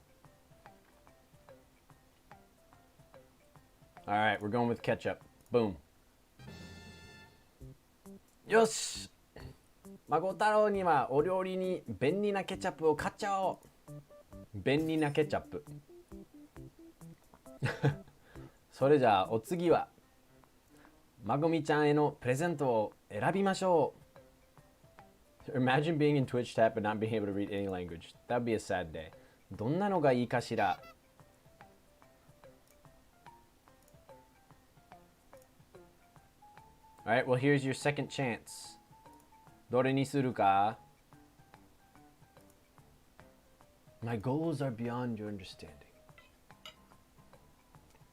S1: All right, we're going with ketchup. Boom. よし、孫太郎にはお料理に便利なケチャップを買っちゃおう。便利なケチャップ。それじゃあお次はまごみちゃんへのプレゼントを選びましょう。Imagine being in Twitch chat but not being able to read any language. That would be a sad day. どんなのがいいかしら。Alright, well here's your second chance. どれにするか？ My goals are beyond your understanding.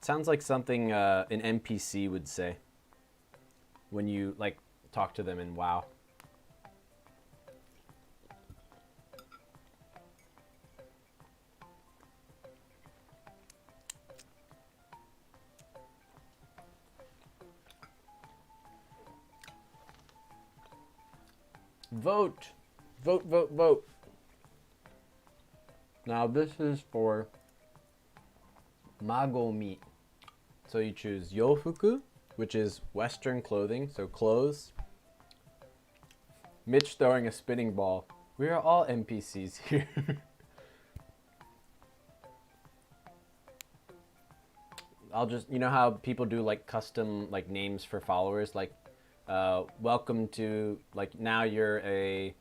S1: Sounds like something an NPC would say when you like talk to them in WoW. Vote. Vote, vote, vote. Now this is for Magomi. So you choose Yofuku, which is Western clothing, so clothes. Mitch throwing a spinning ball. We are all NPCs here. I'll just, you know how people do like custom like names for followers, like welcome to, like now you're a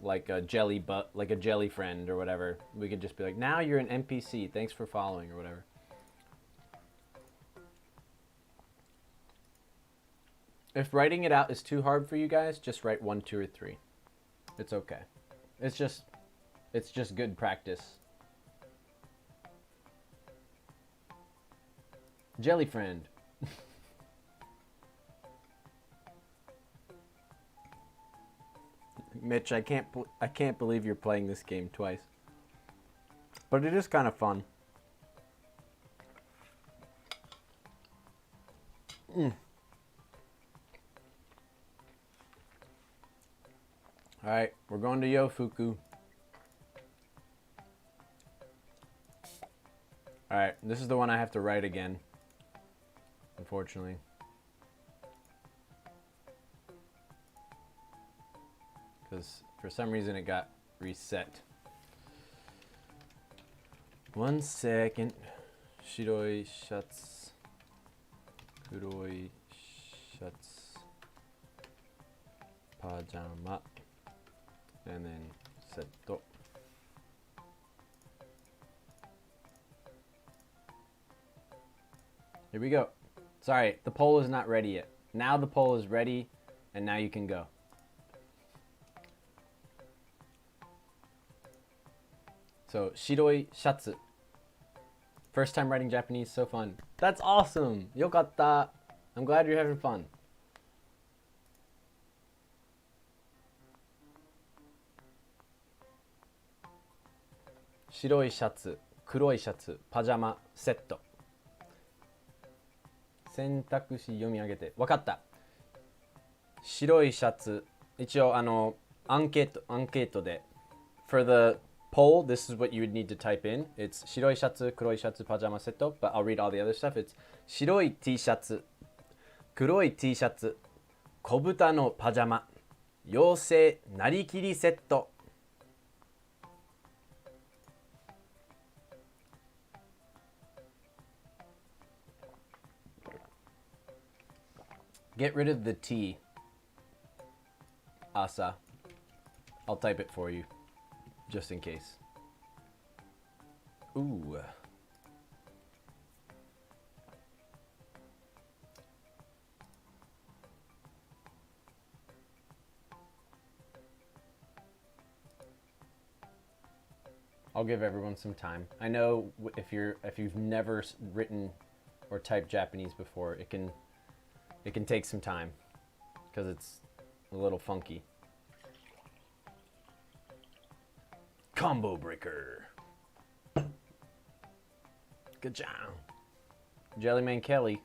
S1: like a jelly like a jelly friend or whatever. We could just be like, now you're an NPC, thanks for following or whatever. If writing it out is too hard for you guys, just write 1, 2, or 3. It's okay. It's just good practice. Jelly friend. Mitch, I can't believe you're playing this game twice. But it is kind of fun. Alright, we're going to Yofuku. Alright, this is the one I have to write again, unfortunately. Because for some reason it got reset. 1 second. 白いシャツ、黒いシャツ、パジャマ、and then セット。Here we go. Sorry, the poll is not ready yet. Now the poll is ready, and now you can go. So, 白いシャツ. First time writing Japanese, so fun. That's awesome! よかった. I'm glad you're having fun. "白いシャツ、黒いシャツ、パジャマ、セット。選択肢読み上げて。わかった。白いシャツ。一応アンケートで。For the poll, this is what you would need to type in. It's 白いシャツ、黒いシャツ、パジャマセット。But I'll read all the other stuff. It's 白い T シャツ、黒い T シャツ、小豚のパジャマ、妖精なりきりセット。Get rid of the T. Asa. I'll type it for you, just in case. Ooh. I'll give everyone some time. I know if you've never written or typed Japanese before, it can take some time because it's a little funky. Combo breaker. Good job. Jellyman Kelly.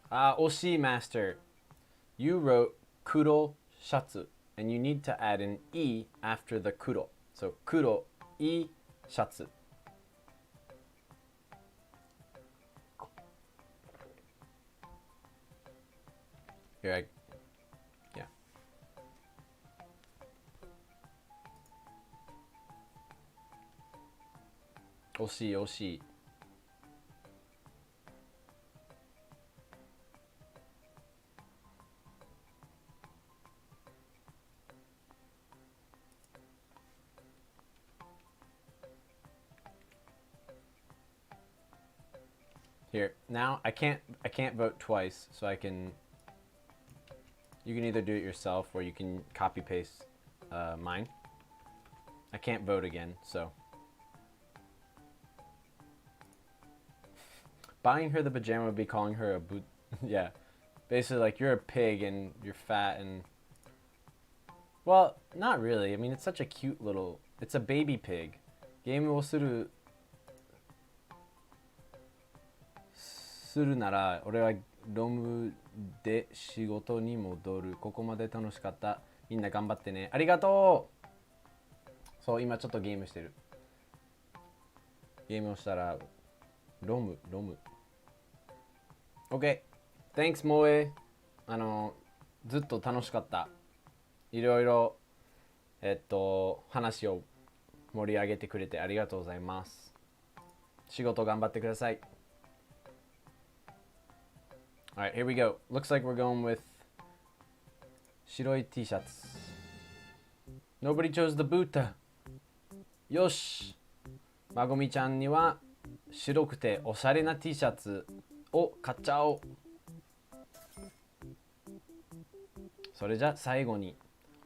S1: Oshi Master. You wrote kuro shatsu, and you need to add an E after the kuro. So kuro, I, shatsu. Here, yeah. Oshi, oshi. Here, now I can't vote twice, so you can either do it yourself or you can copy paste mine. I can't vote again, so. Buying her the pajama would be calling her a boot. Yeah, basically like you're a pig and you're fat and. Well, not really. I mean, it's such a cute little. It's a baby pig. Gameをするなら俺はロムで仕事に戻る。ここまで楽しかった。みんな頑張ってね。ありがとう。そう今ちょっとゲームしてる。ゲームをしたらロム。OK。Thanks モエ。ずっと楽しかった。いろいろ話を盛り上げてくれてありがとうございます。仕事頑張ってください。Alright, here we go. Looks like we're going with 白い T シャツ. Nobody chose the boot. よし。まごみちゃんには白くておしゃれな T シャツを買っちゃおう。それじゃ最後に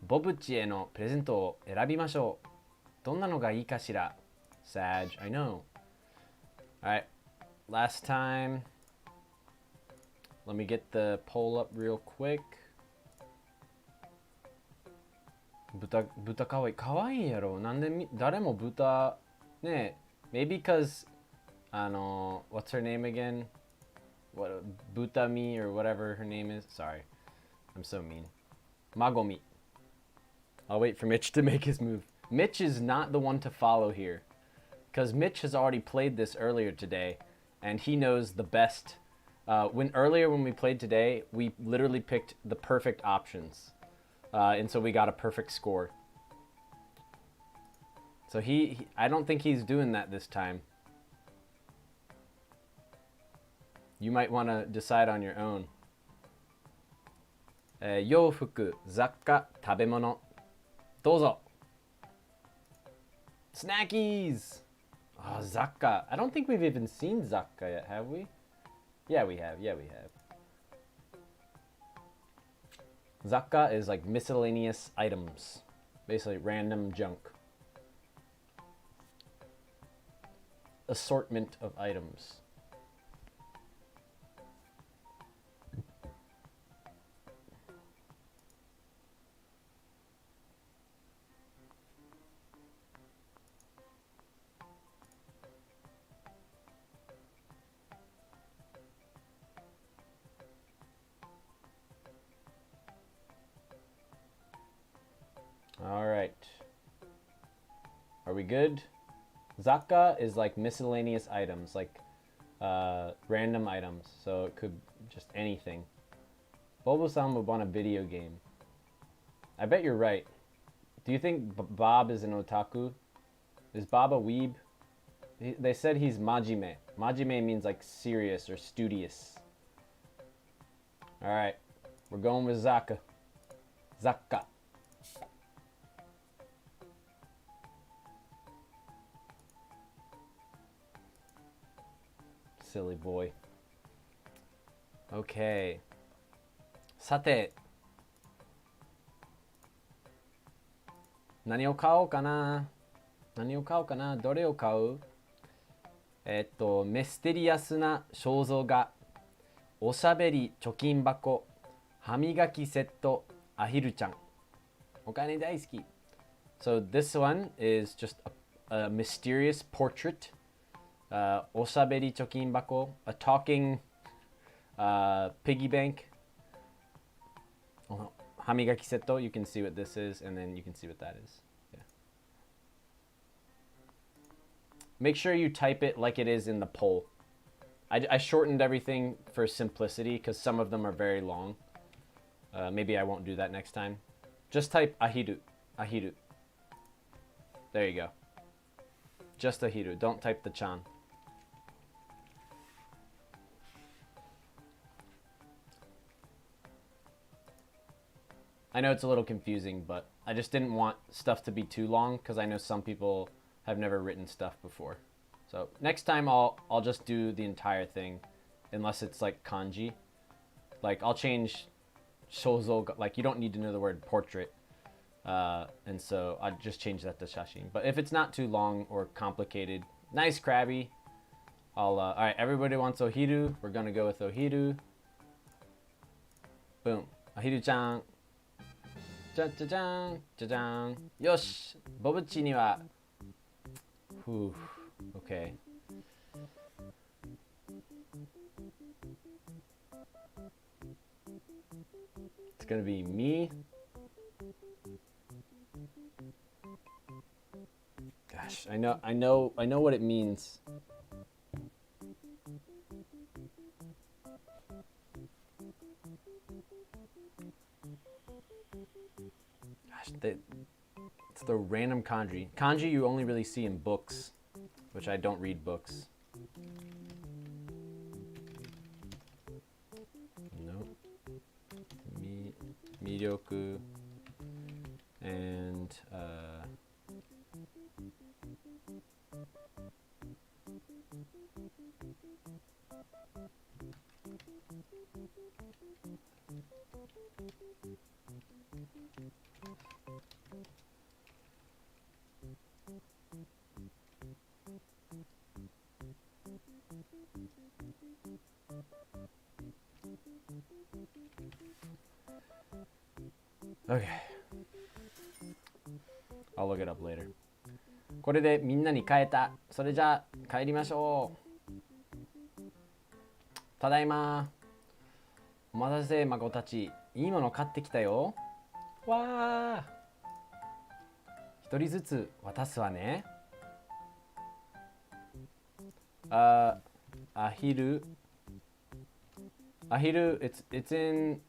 S1: ボブチへのプレゼントを選びましょう。どんなのがいいかしら Sag, I know. Alright, last time. Let me get the poll up real quick. 豚かわいい。かわいいやろ。なんで誰も豚ねえ。Maybe because what's her name again? What Butami or whatever her name is. Sorry. I'm so mean. Magomi. I'll wait for Mitch to make his move. Mitch is not the one to follow here. Because Mitch has already played this earlier today. And he knows the best. When we played today, we literally picked the perfect options. And so we got a perfect score. So I don't think he's doing that this time. You might want to decide on your own. 洋服、雑貨、食べ物。どうぞ。Snackies! Oh, Zakka. I don't think we've even seen Zakka yet, have we? Yeah, we have. Zakka is like miscellaneous items. Basically random junk. Assortment of items. All right. Are we good? Zakka is like miscellaneous items, like random items. So it could just anything. Bobo-san would want a video game. I bet you're right. Do you think Bob is an otaku? Is Bob a weeb? They said he's majime. Majime means like serious or studious. All right, we're going with Zaka. Zaka. Silly boy. Okay. さて、何を買おうかな。何を買おうかな。どれを買う？ミステリアスな肖像画、おしゃべり貯金箱、歯磨きセット、アヒルちゃん。お金大好き。So this one is just a mysterious portrait. おしゃべり貯金箱, a talking piggy bank. 歯磨きセット, you can see what this is, and then you can see what that is. Yeah. Make sure you type it like it is in the poll. I shortened everything for simplicity because some of them are very long. Maybe I won't do that next time. Just type ahiru. Ahiru. There you go. Just ahiru. Don't type the chan. I know it's a little confusing, but I just didn't want stuff to be too long because I know some people have never written stuff before. So next time I'll just do the entire thing, unless it's like kanji. Like I'll change shouzo, like you don't need to know the word portrait. And so I just change that to shashin. But if it's not too long or complicated, nice crabby. All right, everybody wants ohiru. We're gonna go with ohiru. Boom. Ahiru-chan. じゃじゃじゃんじゃじゃんよしボブッチにはOkay. It's gonna be me. Gosh, I know what it means. It's the random kanji. Kanji you only really see in books, which I don't read books. No. Miryoku and Okay. I'll look it up later. これでみんなに変えた。それじゃあ帰りましょう。ただいま。お待たせ孫たち。いいもの買ってきたよ。わー。一人ずつ渡すわね。Ahiru. Ahiru, it's in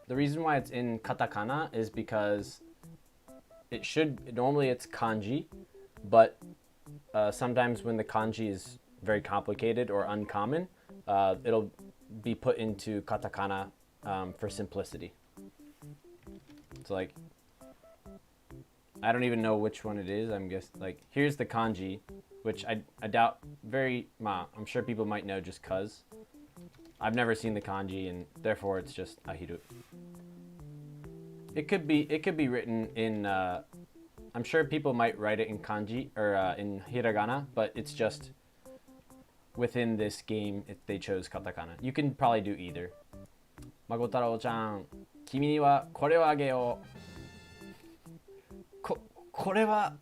S1: the reason why it's in katakana is because normally it's kanji, but sometimes when the kanji is very complicated or uncommon, it'll be put into katakana for simplicity. It's like, I don't even know which one it is. I'm guessing like here's the kanji, which I doubt I'm sure people might know just cause. I've never seen the kanji and therefore it's just ahiru. It could be written in I'm sure people might write it in kanji or in hiragana, but it's just within this game they chose katakana. You can probably do either. Magotaro-chan, 君にはこれをあげよう。これは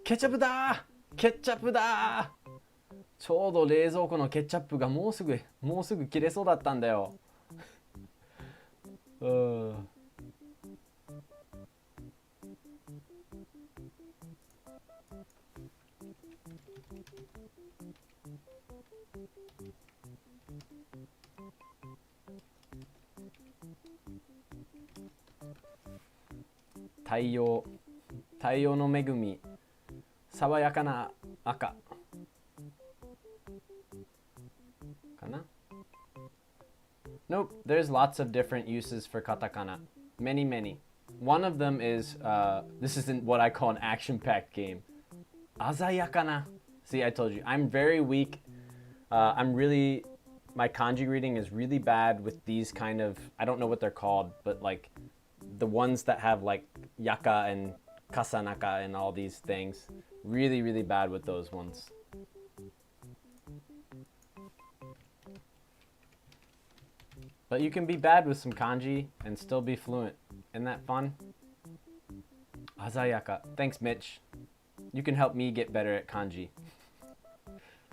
S1: ケチャップだ。ケチャップだ。ちょうど冷蔵庫のケチャップがもうすぐ切れそうだったんだよ。太陽の恵み、爽やかな赤かな。Nope, there's lots of different uses for katakana. Many, many. One of them is, this isn't what I call an action-packed game. Azayakana. See, I told you, I'm very weak. My kanji reading is really bad with these kind of, I don't know what they're called, but like the ones that have like yaka and kasanaka and all these things. Really, really bad with those ones. But you can be bad with some kanji and still be fluent. Isn't that fun? Azayaka. Thanks, Mitch. You can help me get better at kanji.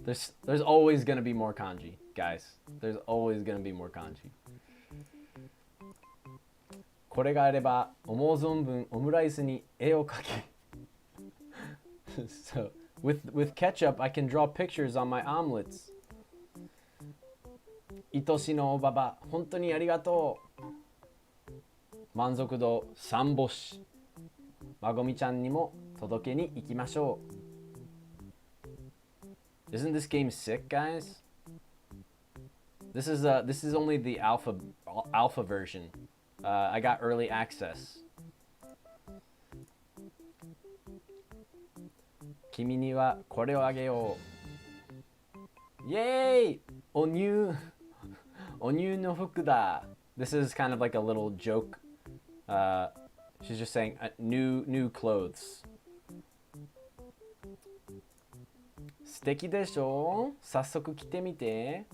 S1: There's always going to be more kanji, guys. There's always going to be more kanji. これがあれば思う存分オムライスに絵を描け So, with ketchup, I can draw pictures on my omelets. 愛しのおばば、本当にありがとう。満足度3星。まごみちゃんにも届けに行きましょう。Isn't this game sick, guys? This is only the alpha version. I got early access. 君にはこれをあげよう。イエーイ！お乳の服だ。This is kind of like a little joke. She's just saying new clothes. 素敵でしょ？早速着てみて。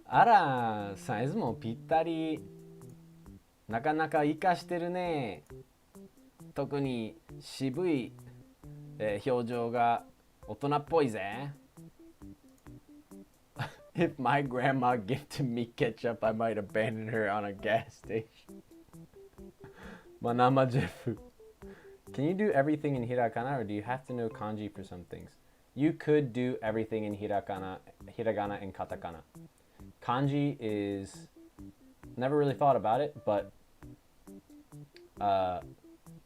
S1: あら、サイズもぴったり。なかなか活かしてるね。特に渋い、表情が大人っぽいぜ。If my grandma gifted me ketchup, I might abandon her on a gas station. Manama Jefu. Can you do everything in hiragana, or do you have to know kanji for some things? You could do everything in hiragana and katakana. Kanji is, never really thought about it, but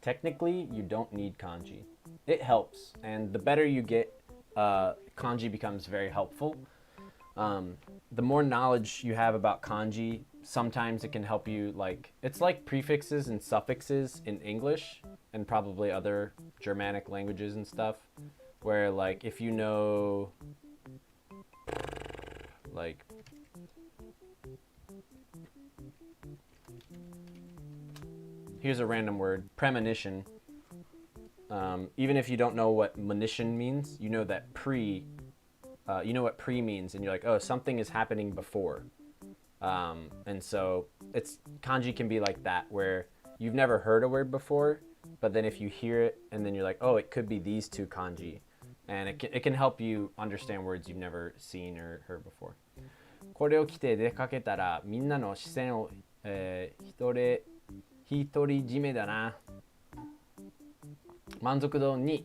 S1: technically you don't need kanji. It helps, and the better you get, kanji becomes very helpful. The more knowledge you have about kanji, sometimes it can help you, like, it's like prefixes and suffixes in English and probably other Germanic languages and stuff, where, like, if you know, like, here's a random word, premonition. Even if you don't know what monition means, you know that you know what pre means, and you're like, oh, something is happening before. And so kanji can be like that, where you've never heard a word before, but then if you hear it and then you're like, oh, it could be these two kanji, and it can help you understand words you've never seen or heard before. これを着て出かけたらみんなの視線を、独り占めだな。満足度2。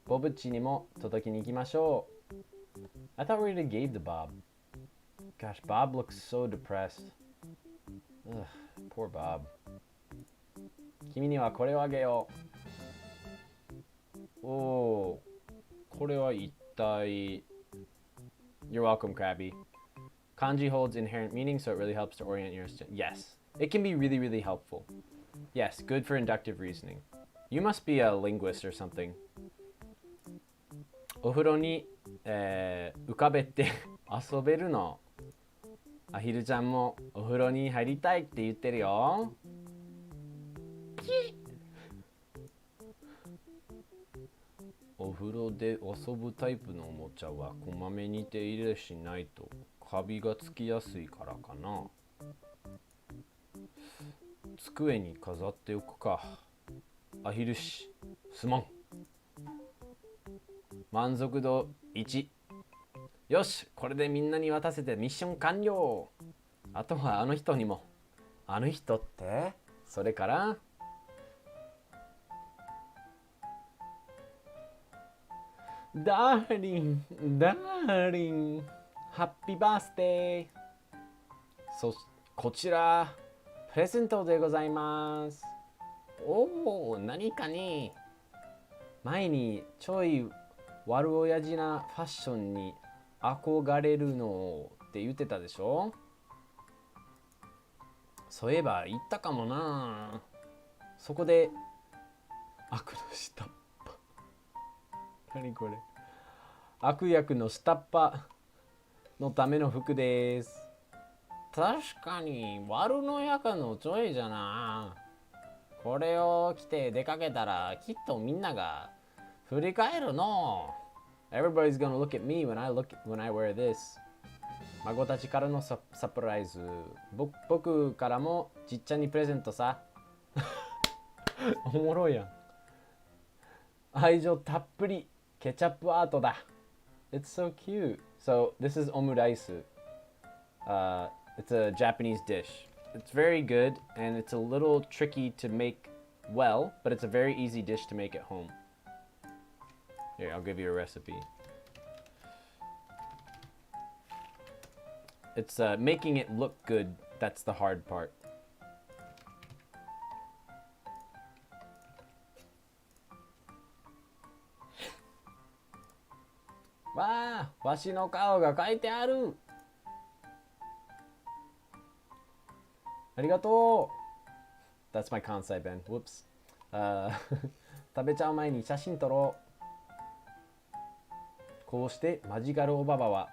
S1: ボブッチにも届きに行きましょう。I thought we already gave to Bob. Gosh, Bob looks so depressed. Ugh, poor Bob. 君にはこれをあげよう。おー、これは一体。You're welcome, Krabby. Kanji holds inherent meaning, so it really helps to orient your student. Yes, it can be really, really helpful. Yes, good for inductive reasoning. You must be a linguist or something. お風呂に、浮かべて遊べるの。アヒルちゃんもお風呂に入りたいって言ってるよ。お風呂で遊ぶタイプのおもちゃはこまめに手入れしないとカビがつきやすいからかな。机に飾っておくか。アヒルし、すまん。満足度1。よし、これでみんなに渡せてミッション完了。あとはあの人にも。あの人って？それからダーリン、ハッピーバースデー。こちら、プレゼントでございます。おお、何かね。前にちょい悪親父なファッションに憧れるのって言ってたでしょ。そういえば言ったかもな。そこで悪の下っ端。何これ。悪役の下っ端のための服です。確かに悪の中のちょいじゃな。これを着て出かけたらきっとみんなが振り返るの。Everybody's gonna look at me when I wear this. 孫たちからのサプライズ。僕からもちっちゃにプレゼントさ。おもろいやん。愛情たっぷりケチャップアートだ。It's so cute. So this is omuraisu. It's a Japanese dish. It's very good and it's a little tricky to make well, but it's a very easy dish to make at home. Here, I'll give you a recipe. It's making it look good. That's the hard part. Wow, わしの顔が書いてある。ありがとう。That's my Kansai Ben. Whoops. 食べちゃう前に写真撮ろう。こうしてマジカルおばばは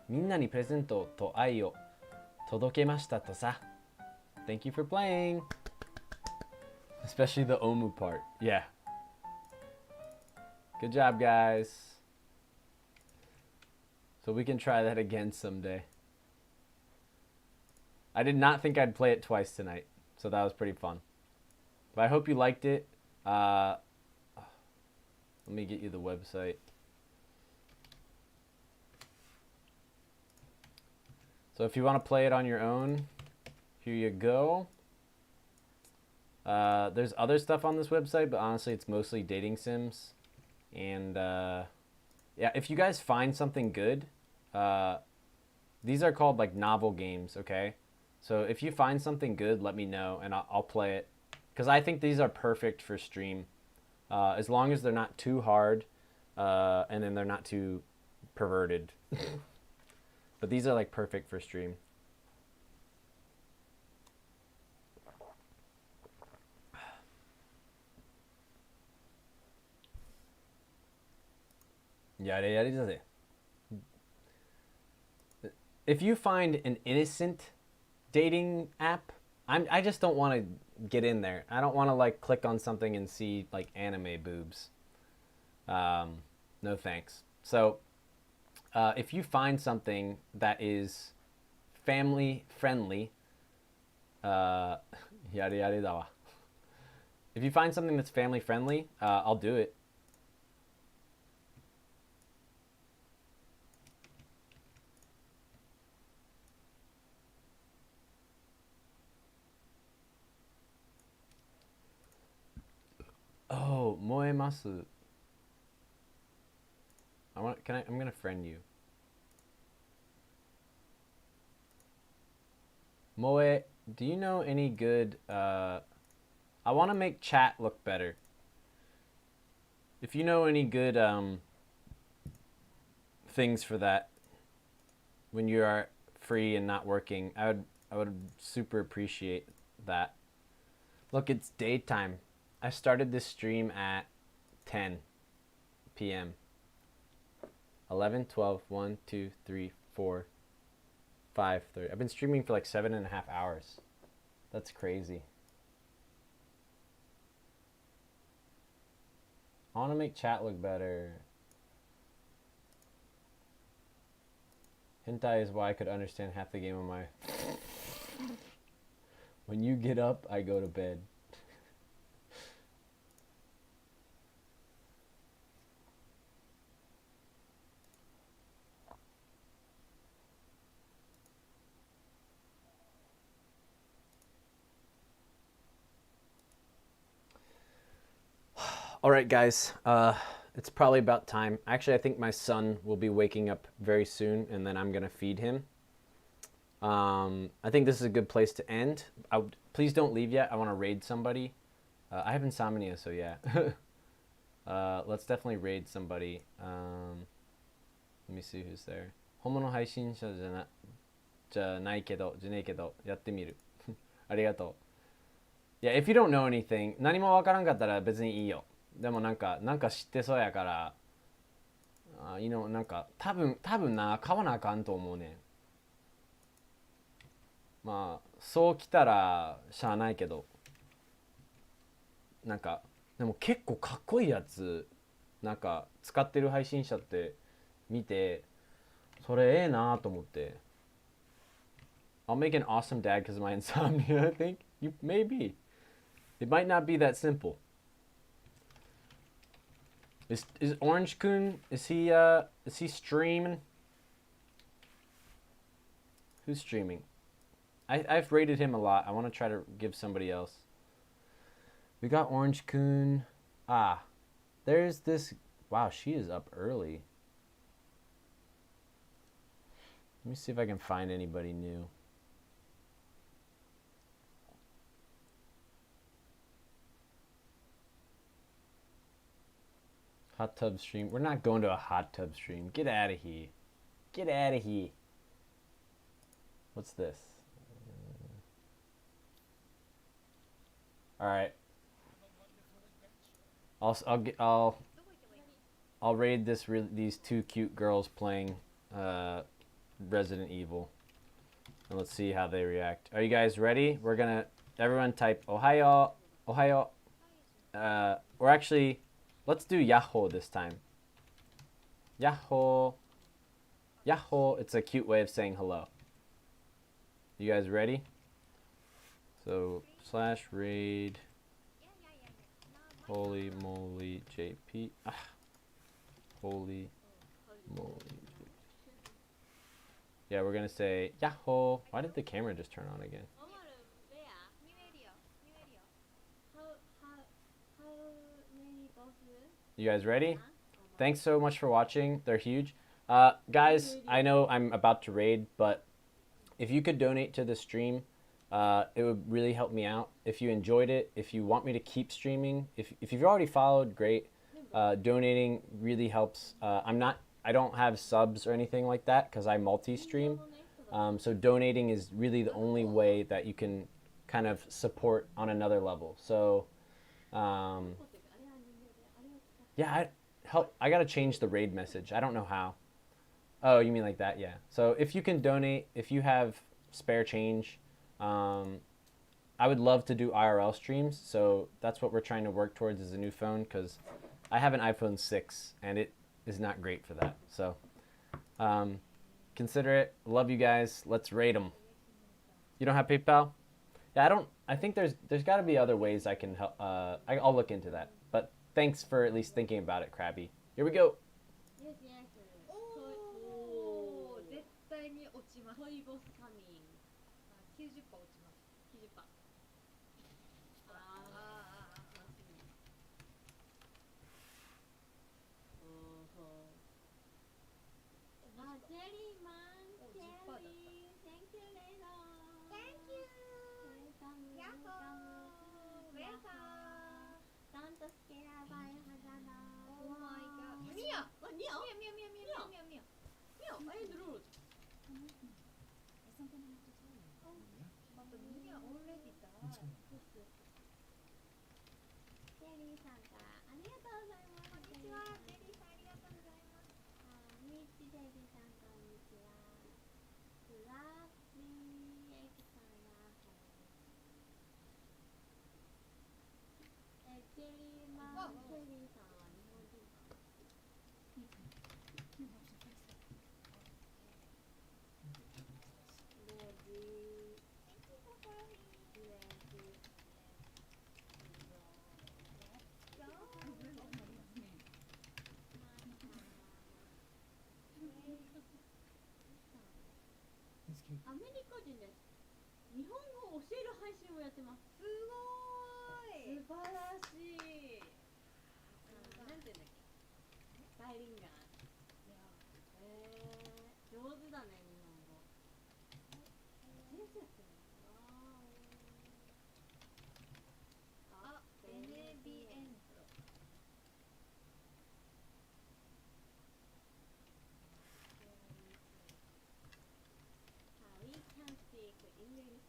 S1: みんなにプレゼントと愛を届けましたとさ。Thank you for playing. Especially the Omu part. Yeah. Good job, guys. So we can try that again someday. I did not think I'd play it twice tonight, so that was pretty fun. But I hope you liked it. Let me get you the website. So if you want to play it on your own, here you go. There's other stuff on this website, but honestly, it's mostly dating sims. And yeah, if you guys find something good, these are called like novel games, okay? So if you find something good, let me know and I'll play it. Because I think these are perfect for stream. As long as they're not too hard and then they're not too perverted. But these are like perfect for stream. Yada yada yada. If you find an innocent dating app, I just don't want to get in there. I don't want to like click on something and see like anime boobs. No thanks. So if you find something that is family friendly, yada yada dawa. If you find something that's family friendly, I'll do it. Oh, moemasu. I'm gonna friend you. Moe, do you know any good I want to make chat look better. If you know any good things for that when you are free and not working, I would super appreciate that. Look, it's daytime. I started this stream at 10 p.m. 11, 12, 1, 2, 3, 4, 5, 30. I've been streaming for like 7.5 hours. That's crazy. I want to make chat look better. Hentai is why I could understand half the game on my... When you get up, I go to bed. All right, guys. It's probably about time. Actually, I think my son will be waking up very soon, and then I'm gonna feed him. I think this is a good place to end. Please don't leave yet. I want to raid somebody. I have insomnia, so yeah. Let's definitely raid somebody. Let me see who's there. 本物配信者じゃないけど、じゃねえけど、やってみる。ありがとう。いや、if you don't know anything、何もわからんかったら別にいいよ。でもなんか知ってそうやから、なんか、多分な、買わなあかんと思うねん。まあ、そう来たらしゃあないけど、なんか、でも結構かっこいいやつ、なんか、使ってる配信者って見て、それええなと思って。I'll make an awesome dad because of my insomnia, I think. Maybe. It might not be that simple. Is Orange Kun, is he streaming? Who's streaming? I've rated him a lot. I want to try to give somebody else. We got Orange Kun. Ah, there's this. Wow, she is up early. Let me see if I can find anybody new. Hot tub stream. We're not going to a hot tub stream. Get out of here. Get out of here. What's this? All right. I'll raid these two cute girls playing Resident Evil, and let's see how they react. Are you guys ready? We're gonna everyone type Ohayo, Ohayo. Or actually, let's do Yahoo this time. Yahoo. Yahoo. It's a cute way of saying hello. You guys ready? So /raid. Holy moly JP. Ah. Holy moly. Yeah, we're gonna say Yahoo. Why did the camera just turn on again? You guys ready? Thanks so much for watching. They're huge. Guys, I know I'm about to raid, but if you could donate to the stream, it would really help me out. If you enjoyed it, if you want me to keep streaming, if you've already followed, great. Donating really helps. I don't have subs or anything like that because I multi-stream. So donating is really the only way that you can kind of support on another level. So, yeah, I gotta change the raid message. I don't know how. Oh, you mean like that? Yeah. So if you can donate, if you have spare change, I would love to do IRL streams. So that's what we're trying to work towards is a new phone because I have an iPhone 6 and it is not great for that. So consider it. Love you guys. Let's rate them. You don't have PayPal? Yeah, I think there's got to be other ways I can help. I'll look into that. But thanks for at least thinking about it, Krabby. Here we go.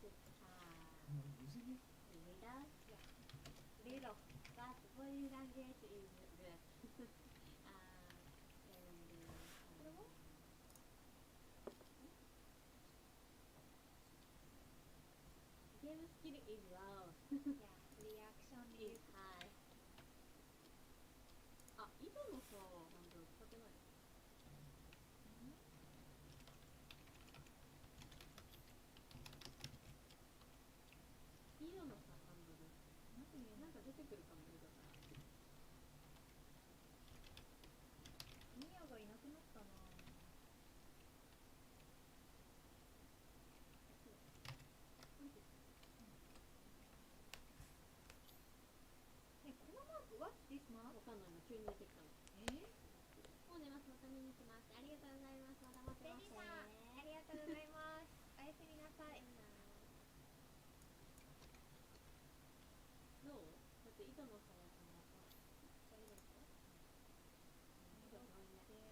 S2: Using it?
S4: Reader? Yeah. Reader. But foreign language is good. And これはゲームスキル is low. Yeah, reaction is high. あ、井戸のさ、ハンドル使ってない。井戸のさ、ハンドル。なんか出てくるかも、井戸から。ミヤがいなくなったな。ね、このマーク、What's this mark? わかんないの、急に出てきたの。もう寝ます、また見に行きます。